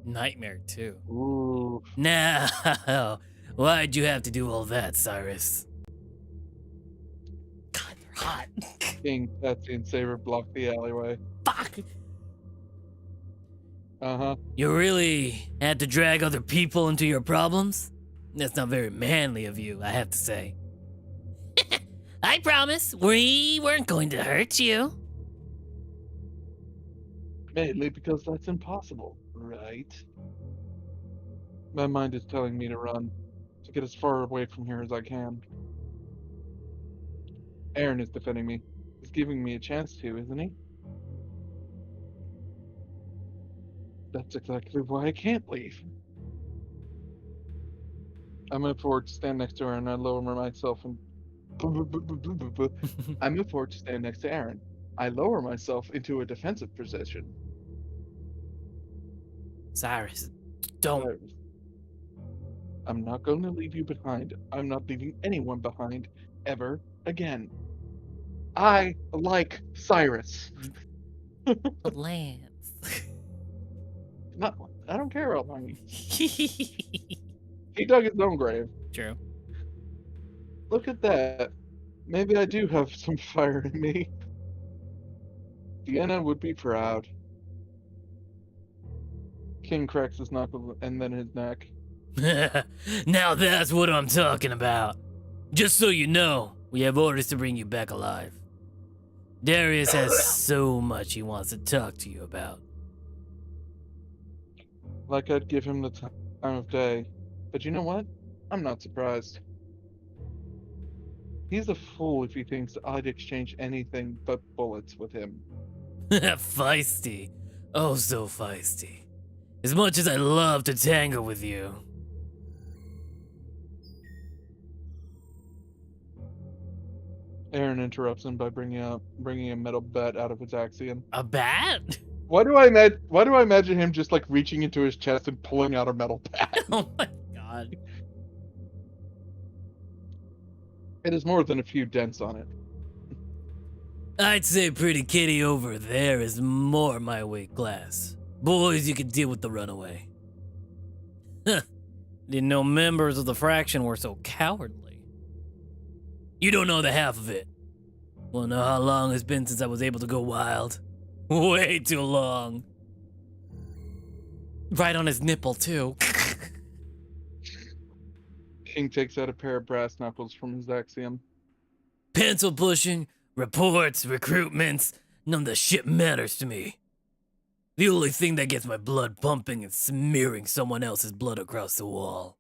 Nightmare too. Ooh. Now, why'd you have to do all that, Cyrus? God, you're hot. King, Patsy, and Saber block the alleyway. Fuck. Uh-huh. You really had to drag other people into your problems? That's not very manly of you, I have to say. I promise we weren't going to hurt you. Mainly because that's impossible, right? My mind is telling me to run, to get as far away from here as I can. Aaron is defending me. He's giving me a chance to, isn't he? That's exactly why I can't leave. I move forward to stand next to her and I lower myself and... I move forward to stand next to Aaron. I lower myself into a defensive position. Cyrus, don't. I'm not going to leave you behind. I'm not leaving anyone behind ever again. I like Cyrus. But Lance. Not, I don't care about mine. He dug his own grave. True. Look at that. Maybe I do have some fire in me. Vienna would be proud. King cracks his knuckles and then his neck. Now that's what I'm talking about. Just so you know, we have orders to bring you back alive. Darius has so much he wants to talk to you about. Like I'd give him the time of day. But you know what? I'm not surprised. He's a fool if he thinks I'd exchange anything but bullets with him. Feisty. Oh, so feisty. As much as I love to tangle with you. Aaron interrupts him by bringing a metal bat out of its axiom. A bat? Why do I imagine him just like reaching into his chest and pulling out a metal bat? Oh my god. It has more than a few dents on it. I'd say pretty kitty over there is more my weight class. Boys, you could deal with the runaway. Huh. Didn't know members of the fraction were so cowardly. You don't know the half of it. Wanna know how long it's been since I was able to go wild? Way too long. Right on his nipple, too. King takes out a pair of brass knuckles from his axiom. Pencil pushing, reports, recruitments, none of the shit matters to me. The only thing that gets my blood pumping is smearing someone else's blood across the wall.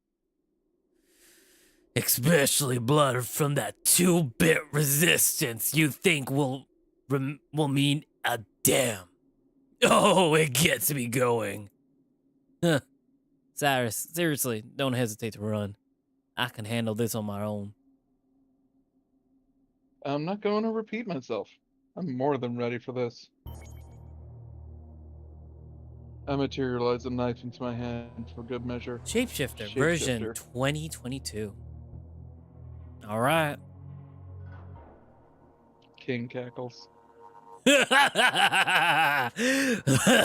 Especially blood from that 2-bit resistance you think will will mean a damn. Oh, it gets me going. Huh. Cyrus, seriously, don't hesitate to run. I can handle this on my own. I'm not going to repeat myself. I'm more than ready for this. I materialize a knife into my hand for good measure. Shapeshifter version Shapeshifter. 2022. All right. King cackles.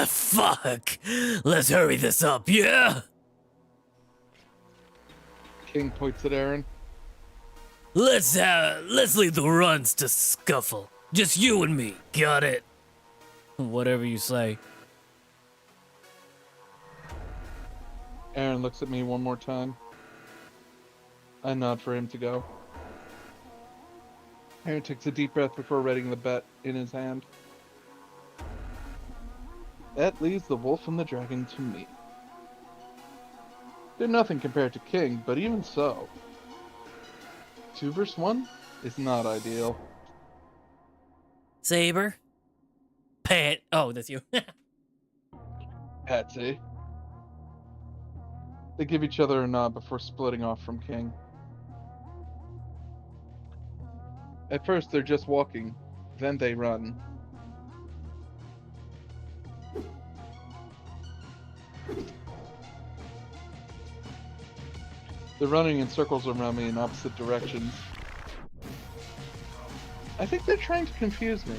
Fuck. Let's hurry this up, yeah? King points at Aaron. Let's leave the runs to scuffle. Just you and me, got it? Whatever you say. Aaron looks at me one more time. I nod for him to go. Aaron takes a deep breath before writing the bet in his hand. That leaves the wolf and the dragon to me. They're nothing compared to King, but even so, 2 versus 1 is not ideal. Saber? Pat. Oh, that's you. Patsy. They give each other a nod before splitting off from King. At first, they're just walking, then they run. They're running in circles around me in opposite directions. I think they're trying to confuse me.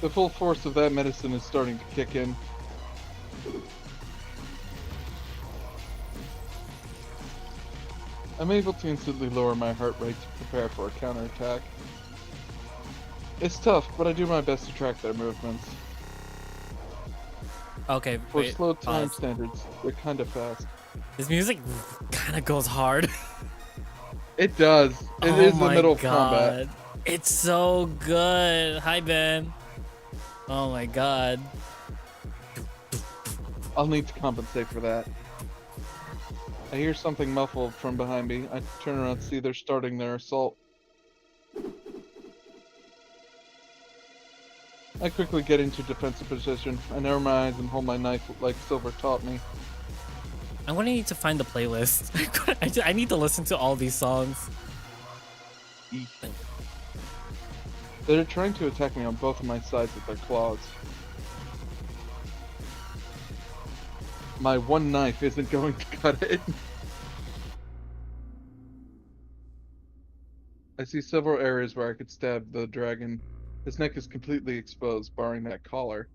The full force of that medicine is starting to kick in. I'm able to instantly lower my heart rate to prepare for a counterattack. It's tough, but I do my best to track their movements. Okay, For wait, slow time pause. standards, they're kind of fast. This music kind of goes hard. It does. It Oh is the my middle of god. combat. It's so good. Hi, Ben. Oh my god. I'll need to compensate for that. I hear something muffled from behind me. I turn around to see they're starting their assault. I quickly get into defensive position. I narrow my eyes and hold my knife like Silver taught me. I'm gonna need to find the playlist. I need to listen to all these songs. They're trying to attack me on both of my sides with their claws. My one knife isn't going to cut it. I see several areas where I could stab the dragon. His neck is completely exposed, barring that collar.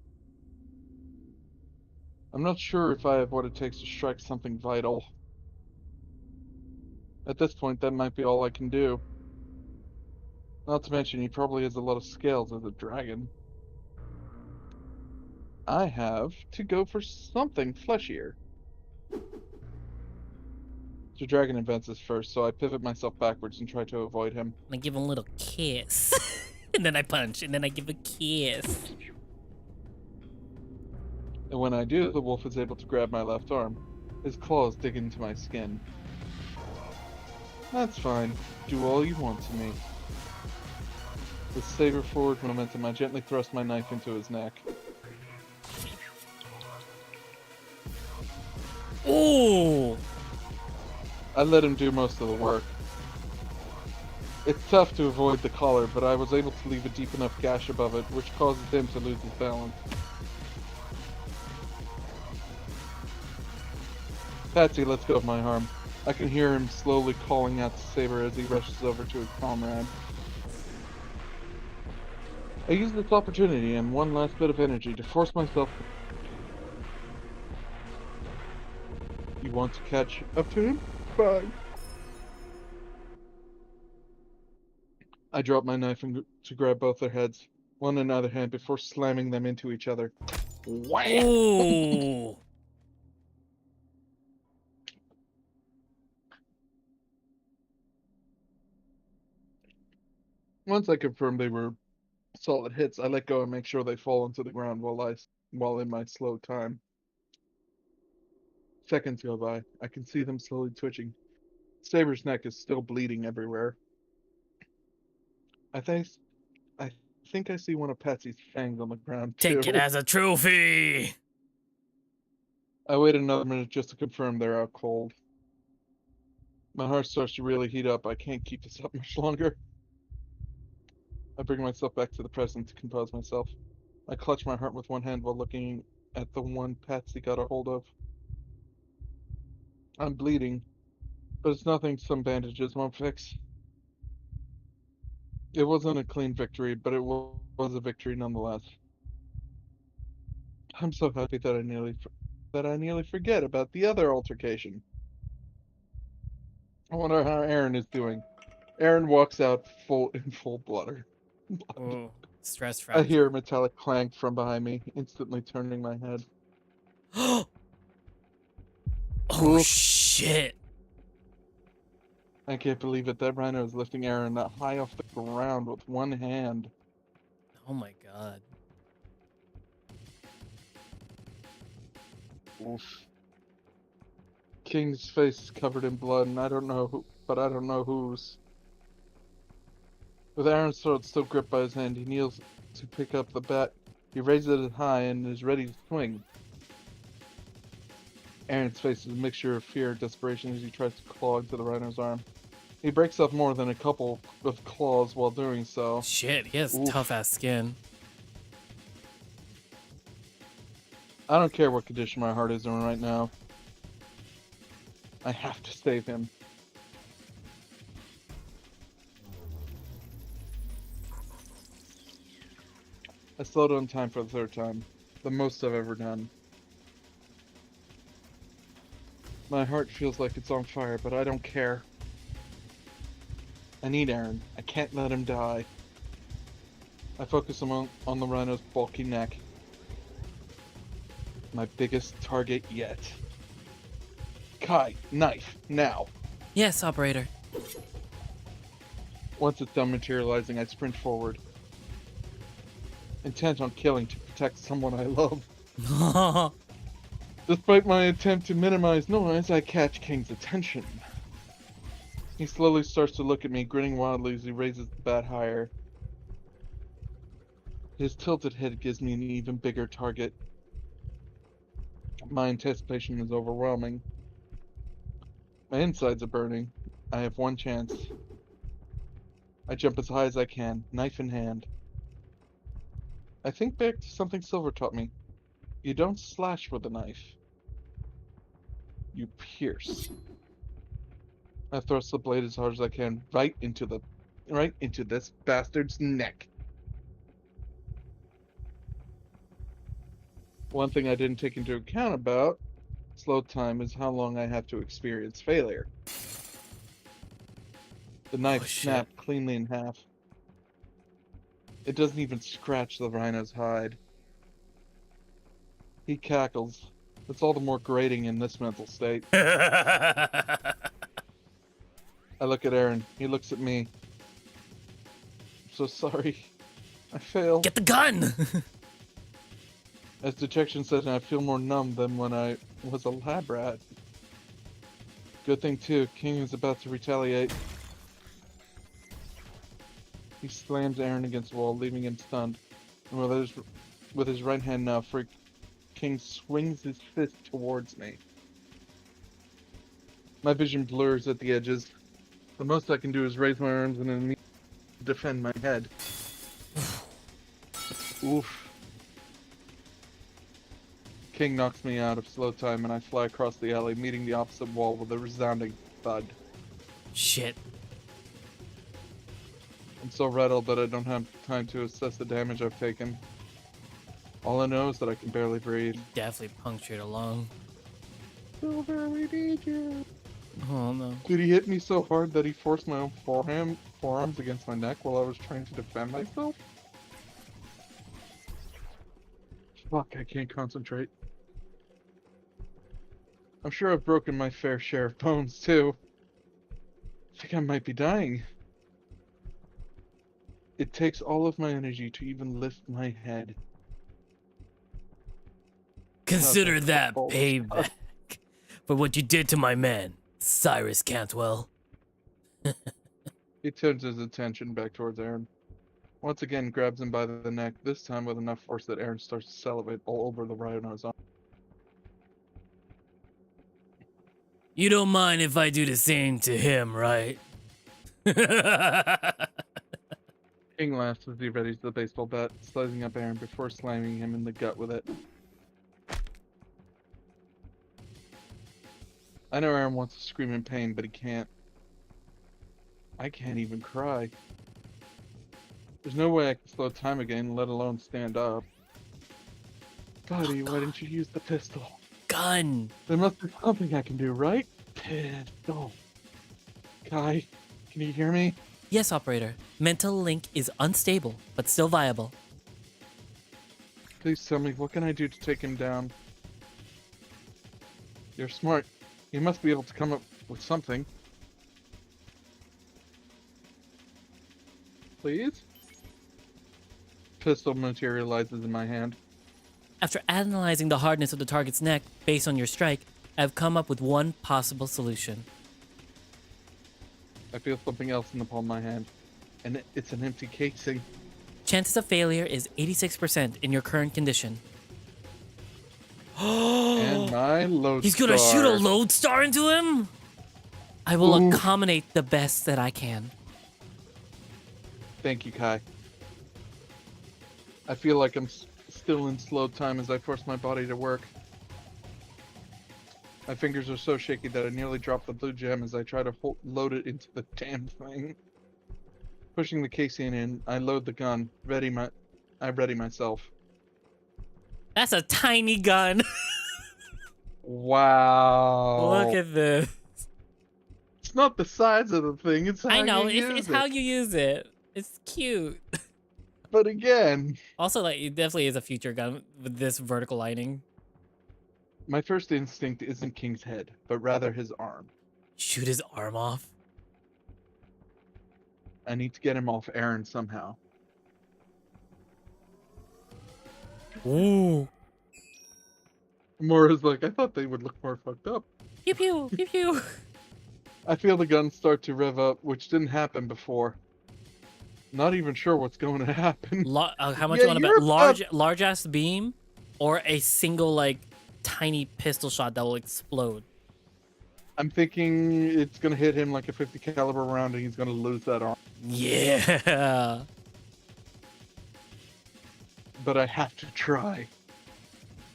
I'm not sure if I have what it takes to strike something vital. At this point, that might be all I can do. Not to mention, he probably has a lot of scales as a dragon. I have to go for something fleshier. The dragon advances first, so I pivot myself backwards and try to avoid him. I give him a little kiss. And then I punch, and then I give a kiss. And when I do, the wolf is able to grab my left arm. His claws dig into my skin. That's fine. Do all you want to me. With saber forward momentum, I gently thrust my knife into his neck. Ooh! I let him do most of the work. It's tough to avoid the collar, but I was able to leave a deep enough gash above it, which causes him to lose his balance. Patsy lets go of my arm. I can hear him slowly calling out to Saber as he rushes over to his comrade. I use this opportunity and one last bit of energy to force myself to... You want to catch up to him? Fine. I drop my knife to grab both their heads, one in either hand, before slamming them into each other. Wham! Ooh! Once I confirmed they were solid hits, I let go and make sure they fall into the ground while in my slow time. Seconds go by. I can see them slowly twitching. Saber's neck is still bleeding everywhere. I I think I see one of Patsy's fangs on the ground, too. Take it as a trophy. I wait another minute just to confirm they're out cold. My heart starts to really heat up. I can't keep this up much longer. I bring myself back to the present to compose myself. I clutch my heart with one hand while looking at the one Patsy got a hold of. I'm bleeding, but it's nothing some bandages won't fix. It wasn't a clean victory, but it was a victory nonetheless. I'm so happy that I nearly forget about the other altercation. I wonder how Aaron is doing. Aaron walks out in full blood. Oh, stress I hear fracture. a metallic clank from behind me, instantly turning my head. Oh Oof. shit. I can't believe it. That rhino is lifting Aaron that high off the ground with one hand. Oh my god. Oof. King's face is covered in blood, and I don't know whose. With Aaron's throat still gripped by his hand, he kneels to pick up the bat. He raises it high and is ready to swing. Aaron's face is a mixture of fear and desperation as he tries to claw into the rhino's arm. He breaks off more than a couple of claws while doing so. Shit, he has Oof. tough ass skin. I don't care what condition my heart is in right now. I have to save him. I slowed on time for the third time, the most I've ever done. My heart feels like it's on fire, but I don't care. I need Aaron. I can't let him die. I focus on the rhino's bulky neck. My biggest target yet. Kai, knife, now. Yes, operator. Once it's done materializing, I sprint forward, intent on killing to protect someone I love. Despite my attempt to minimize noise, I catch King's attention. He slowly starts to look at me, grinning wildly as he raises the bat higher. His tilted head gives me an even bigger target. My anticipation is overwhelming. My insides are burning. I have one chance. I jump as high as I can, knife in hand. I think back to something Silver taught me. You don't slash with a knife. You pierce. I thrust the blade as hard as I can right into this bastard's neck. One thing I didn't take into account about slow time is how long I have to experience failure. The knife snapped cleanly in half. It doesn't even scratch the rhino's hide. He cackles. It's all the more grating in this mental state. I look at Aaron. He looks at me. I'm so sorry. I failed. Get the gun! As detection says, I feel more numb than when I was a lab rat. Good thing too, King is about to retaliate. He slams Aaron against the wall, leaving him stunned. And with his right hand now free, King swings his fist towards me. My vision blurs at the edges. The most I can do is raise my arms and immediately defend my head. Oof. King knocks me out of slow time and I fly across the alley, meeting the opposite wall with a resounding thud. Shit. I'm so rattled that I don't have time to assess the damage I've taken. All I know is that I can barely breathe. Definitely punctured a lung. Silver, we need you. Oh no. Did he hit me so hard that he forced my own forearms against my neck while I was trying to defend myself? Fuck, I can't concentrate. I'm sure I've broken my fair share of bones, too. I think I might be dying. It takes all of my energy to even lift my head. Consider Okay. that Oh, payback for what you did to my man, Cyrus Cantwell. He turns his attention back towards Aaron. Once again, grabs him by the neck, this time with enough force that Aaron starts to salivate all over the rhino's arm. You don't mind if I do the same to him, right? King laughs as he readies the baseball bat, slicing up Aaron before slamming him in the gut with it. I know Aaron wants to scream in pain, but he can't. I can't even cry. There's no way I can slow time again, let alone stand up. Buddy, why didn't you use the pistol? Gun. There must be something I can do, right? Pistol. Kai, can you hear me? Yes, operator. Mental link is unstable, but still viable. Please tell me, what can I do to take him down? You're smart. You must be able to come up with something. Please? Pistol materializes in my hand. After analyzing the hardness of the target's neck based on your strike, I've come up with one possible solution. I feel something else in the palm of my hand, and it's an empty casing. Chances of failure is 86% in your current condition. And my load He's gonna shoot a lodestar into him? I will Oof. accommodate the best that I can. Thank you, Kai. I feel like I'm still in slow time as I force my body to work. My fingers are so shaky that I nearly drop the blue gem as I try to load it into the damn thing. Pushing the casing in, I load the gun. I ready myself. That's a tiny gun. Wow. Look at this. It's not the size of the thing, it's how I know, you use it's it. how you use it. It's cute. But again, Also, like, it definitely is a future gun with this vertical lining. my first instinct isn't King's head, but rather his arm. Shoot his arm off. I need to get him off Aaron somehow. Ooh. Mora's like, I thought they would look more fucked up. Pew pew, pew pew. I feel the gun start to rev up, which didn't happen before. Not even sure what's going to happen. How much Yeah, you want to you're bet? Large ass beam, or a single like tiny pistol shot that will explode? I'm thinking it's gonna hit him like a 50 caliber round, and he's gonna lose that arm. Yeah. But I have to try.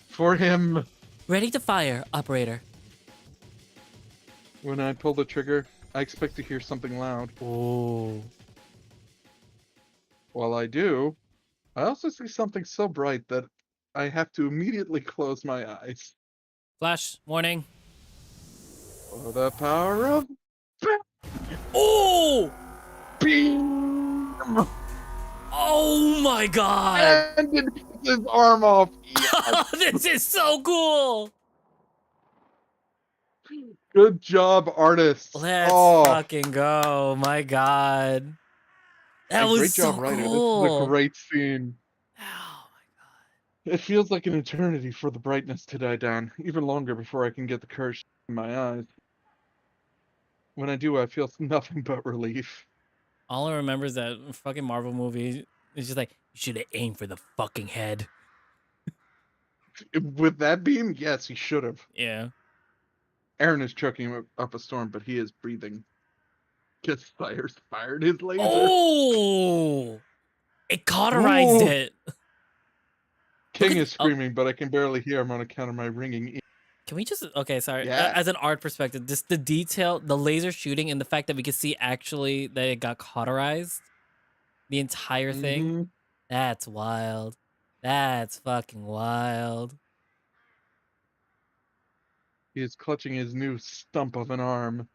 For him. Ready to fire, operator. When I pull the trigger, I expect to hear something loud. Ooh. While I do, I also see something so bright that I have to immediately close my eyes. Flash warning. For the power of Oh! beam! Oh my god! And it hits his arm off. Yes! This is so cool! Good job, artists. Let's Oh, fucking go! My god, that was great so job, writer. cool. This is a great scene. Oh It feels like an eternity for the brightness to die down, even longer before I can get the courage in my eyes. When I do, I feel nothing but relief. all I remember is that fucking Marvel movie. It's just like, you should have aimed for the fucking head. With that beam, yes, he should have. Yeah. Aaron is choking up a storm, but he is breathing. Gets fired his laser. Oh! It cauterized Ooh. it. King at- is screaming, but I can barely hear him on account of my ringing ear. Can we just, okay, sorry. Yeah. As an art perspective, just the detail, the laser shooting, and the fact that we could see actually that it got cauterized, the entire thing, Mhm. that's wild. That's fucking wild. He is clutching his new stump of an arm.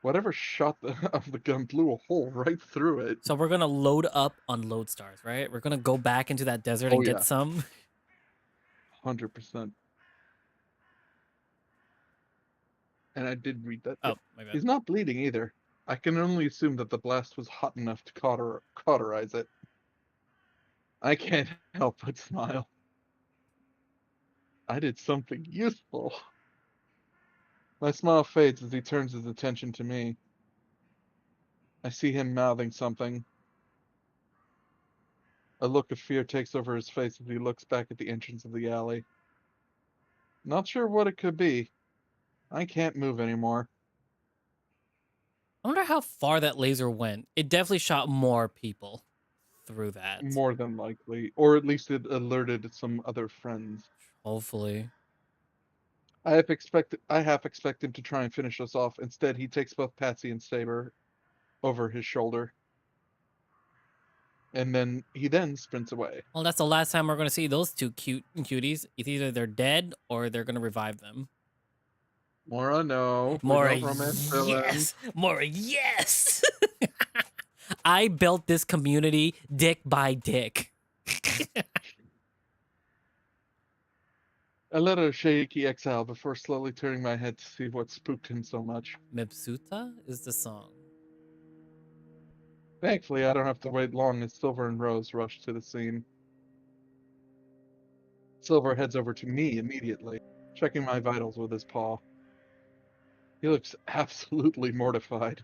Whatever shot of the gun blew a hole right through it. So we're gonna load up on lodestars, right? We're gonna go back into that desert and Oh, get yeah. some. 100%. And I did read that. Oh, my bad. He's not bleeding either. I can only assume that the blast was hot enough to cauterize it. I can't help but smile. I did something useful. My smile fades as he turns his attention to me. I see him mouthing something. A look of fear takes over his face as he looks back at the entrance of the alley. Not sure what it could be. I can't move anymore. I wonder how far that laser went. It definitely shot more people through that. More than likely. Or at least it alerted some other friends. Hopefully. I half expect him to try and finish us off. Instead, he takes both Patsy and Saber over his shoulder. And then he sprints away. Well, that's the last time we're going to see those two cuties. It's either they're dead or they're going to revive them. Mora, no. Mora, We don't romance villains. yes! Mora, yes! I built this community dick by dick. I let out a shaky exhale before slowly turning my head to see what spooked him so much. Mepsuta is the song. Thankfully, I don't have to wait long as Silver and Rose rush to the scene. Silver heads over to me immediately, checking my vitals with his paw. He looks absolutely mortified.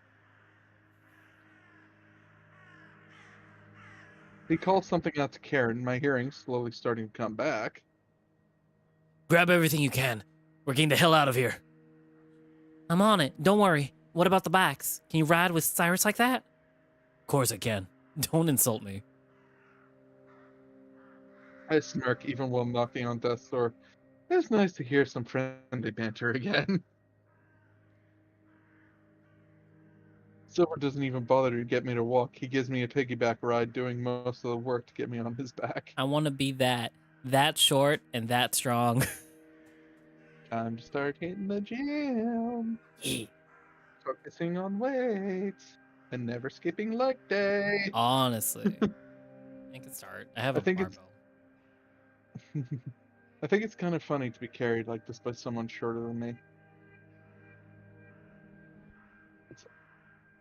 He calls something out to Karen, my hearing slowly starting to come back. Grab everything you can. We're getting the hell out of here. I'm on it. Don't worry. What about the backs? Can you ride with Cyrus like that? Of course I can. Don't insult me. I smirk even while knocking on death's door. It's nice to hear some friendly banter again. Silver doesn't even bother to get me to walk. He gives me a piggyback ride, doing most of the work to get me on his back. I want to be that short and that strong. Time to start hitting the gym. Yeah. Focusing on weights and never skipping leg day. Honestly. I can start. I have I a think it's- barbell. I think it's kind of funny to be carried like this by someone shorter than me.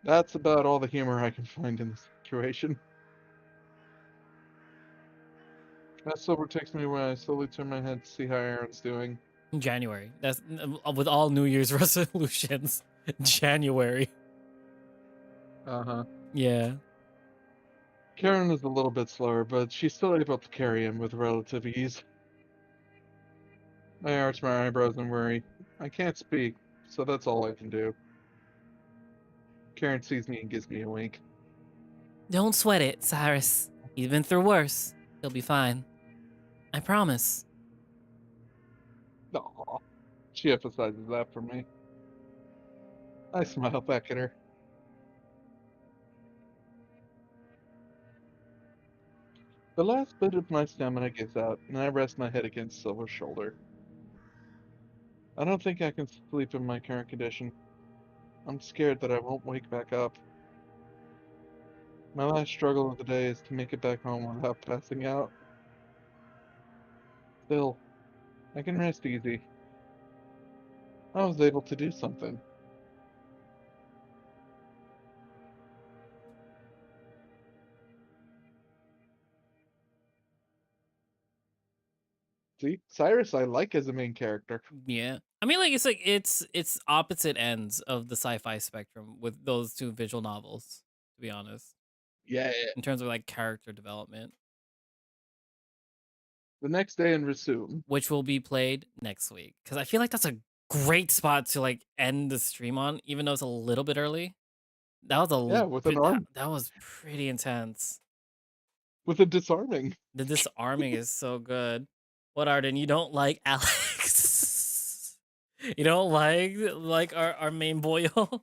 That's about all the humor I can find in this situation. As Silver takes me away, I slowly turn my head to see how Aaron's doing. January. That's with all New Year's resolutions. January. Uh-huh. Yeah. Karen is a little bit slower, but she's still able to carry him with relative ease. I arch my eyebrows and worry. I can't speak, so that's all I can do. Karen sees me and gives me a wink. Don't sweat it, Cyrus. He's been through worse. He'll be fine. I promise. Aw. She emphasizes that for me. I smile back at her. The last bit of my stamina gives out, and I rest my head against Silver's shoulder. I don't think I can sleep in my current condition. I'm scared that I won't wake back up. My last struggle of the day is to make it back home without passing out. Still, I can rest easy. I was able to do something. See, Cyrus I like as a main character. Yeah. I mean, it's opposite ends of the sci-fi spectrum with those two visual novels, to be honest. Yeah. In terms of like character development, The next day in Resume. which will be played next week. Because I feel like that's a great spot to like end the stream on, even though it's a little bit early. That was a Yeah, with an arm. that was pretty intense. With a disarming. The disarming is so good. What, Arden? You don't like Alex? You don't like our main boyo?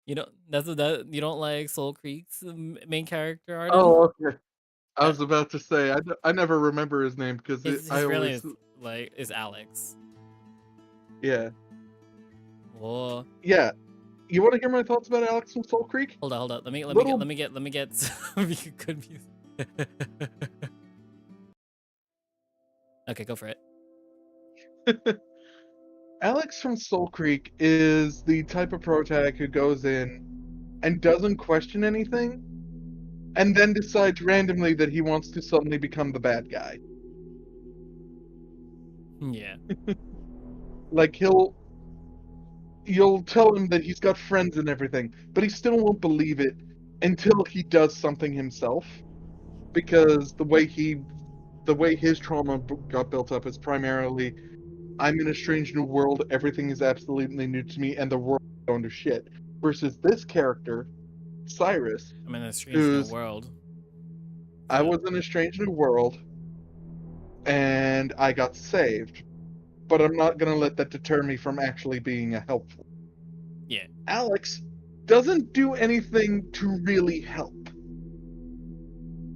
You don't you don't like Soul Creek's main character, Arden? Oh, okay. I was about to say, I never remember his name because His I real name always... is Alex. Yeah. Whoa. Yeah. You want to hear my thoughts about Alex from Soul Creek? Hold on. Let me get some good music. Okay, go for it. Alex from Soul Creek is the type of protag who goes in and doesn't question anything, and then decides randomly that he wants to suddenly become the bad guy. Yeah. Like, you'll tell him that he's got friends and everything, but he still won't believe it until he does something himself. because the way his trauma got built up is primarily, I'm in a strange new world, everything is absolutely new to me, and the world is going to shit. Versus this character, Cyrus, I'm in a strange new who's, world. I So, was in a strange new world, and I got saved, but I'm not gonna let that deter me from actually being a helpful. yeah. Alex doesn't do anything to really help,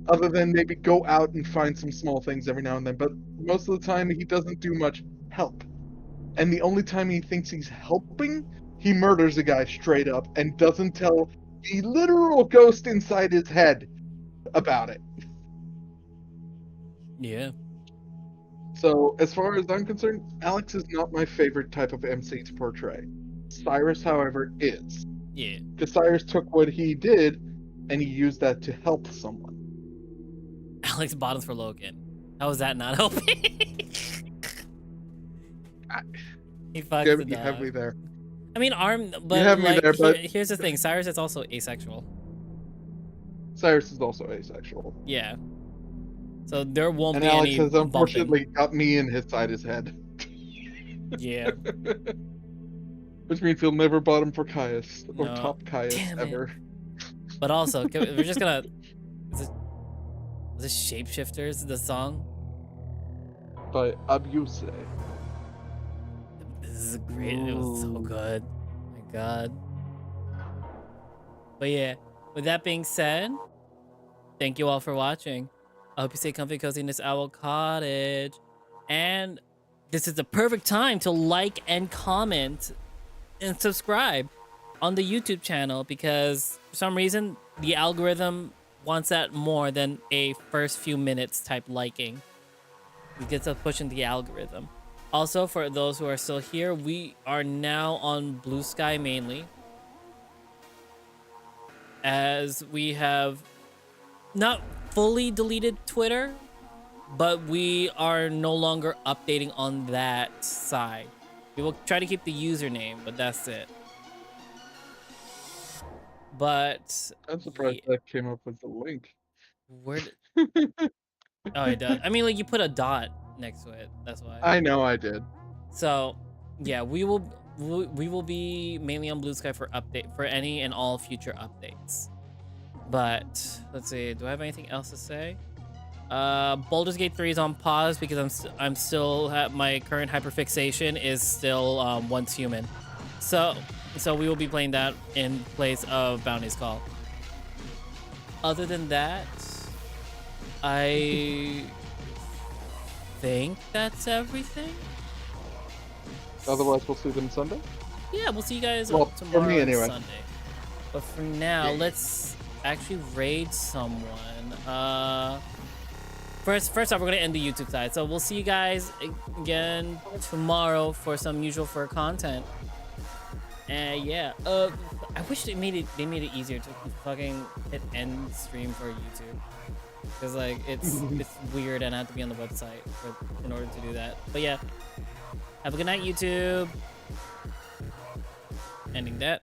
other than maybe go out and find some small things every now and then, but most of the time he doesn't do much help. And the only time he thinks he's helping, he murders a guy straight up and doesn't tell the literal ghost inside his head about it. Yeah. So, as far as I'm concerned, Alex is not my favorite type of MC to portray. Cyrus, however, is. Yeah. Because Cyrus took what he did and he used that to help someone. Alex bottoms for Logan. How is that not helping? He fucks the You have me dog. there. I mean, but have me like, there, but- here's the thing: Cyrus is also asexual. Cyrus is also asexual. Yeah. So there won't And be Alex any has bumping. unfortunately got me inside his head. Yeah. Which means he'll never bottom for Caius or No. top Caius Damn it. ever. But also, we're just gonna. Is it Shapeshifters? The song. By Abuse. This is great. It was so Ooh. good. Oh my God. But yeah, with that being said, thank you all for watching. I hope you stay comfy, cozy in this owl cottage. And this is the perfect time to like and comment and subscribe on the YouTube channel, because for some reason the algorithm wants that more than a first few minutes type liking. It gets us pushing the algorithm. Also, for those who are still here, we are now on Blue Sky mainly, as we have not fully deleted Twitter, but we are no longer updating on that side. We will try to keep the username, but that's it. But I'm surprised that came up with the link. where did... Oh, it does. I mean, like, you put a dot next to it. That's why. I know I did. So, yeah, we will be mainly on Blue Sky for any and all future updates. But let's see, do I have anything else to say? Baldur's Gate 3 is on pause because I'm still my current hyperfixation is still once human. So we will be playing that in place of Bounty's Call. Other than that, I think that's everything. Otherwise, we'll see them Sunday. Yeah, we'll see you guys Well, for tomorrow me and anyway. Sunday. But for now, Yeah. let's actually raid someone. First off, we're gonna end the YouTube side. So we'll see you guys again tomorrow for some usual fur content. And yeah, I wish they made it easier to fucking hit end stream for YouTube, because like it's weird and I have to be on the website in order to do that. But yeah, have a good night, YouTube. Ending that.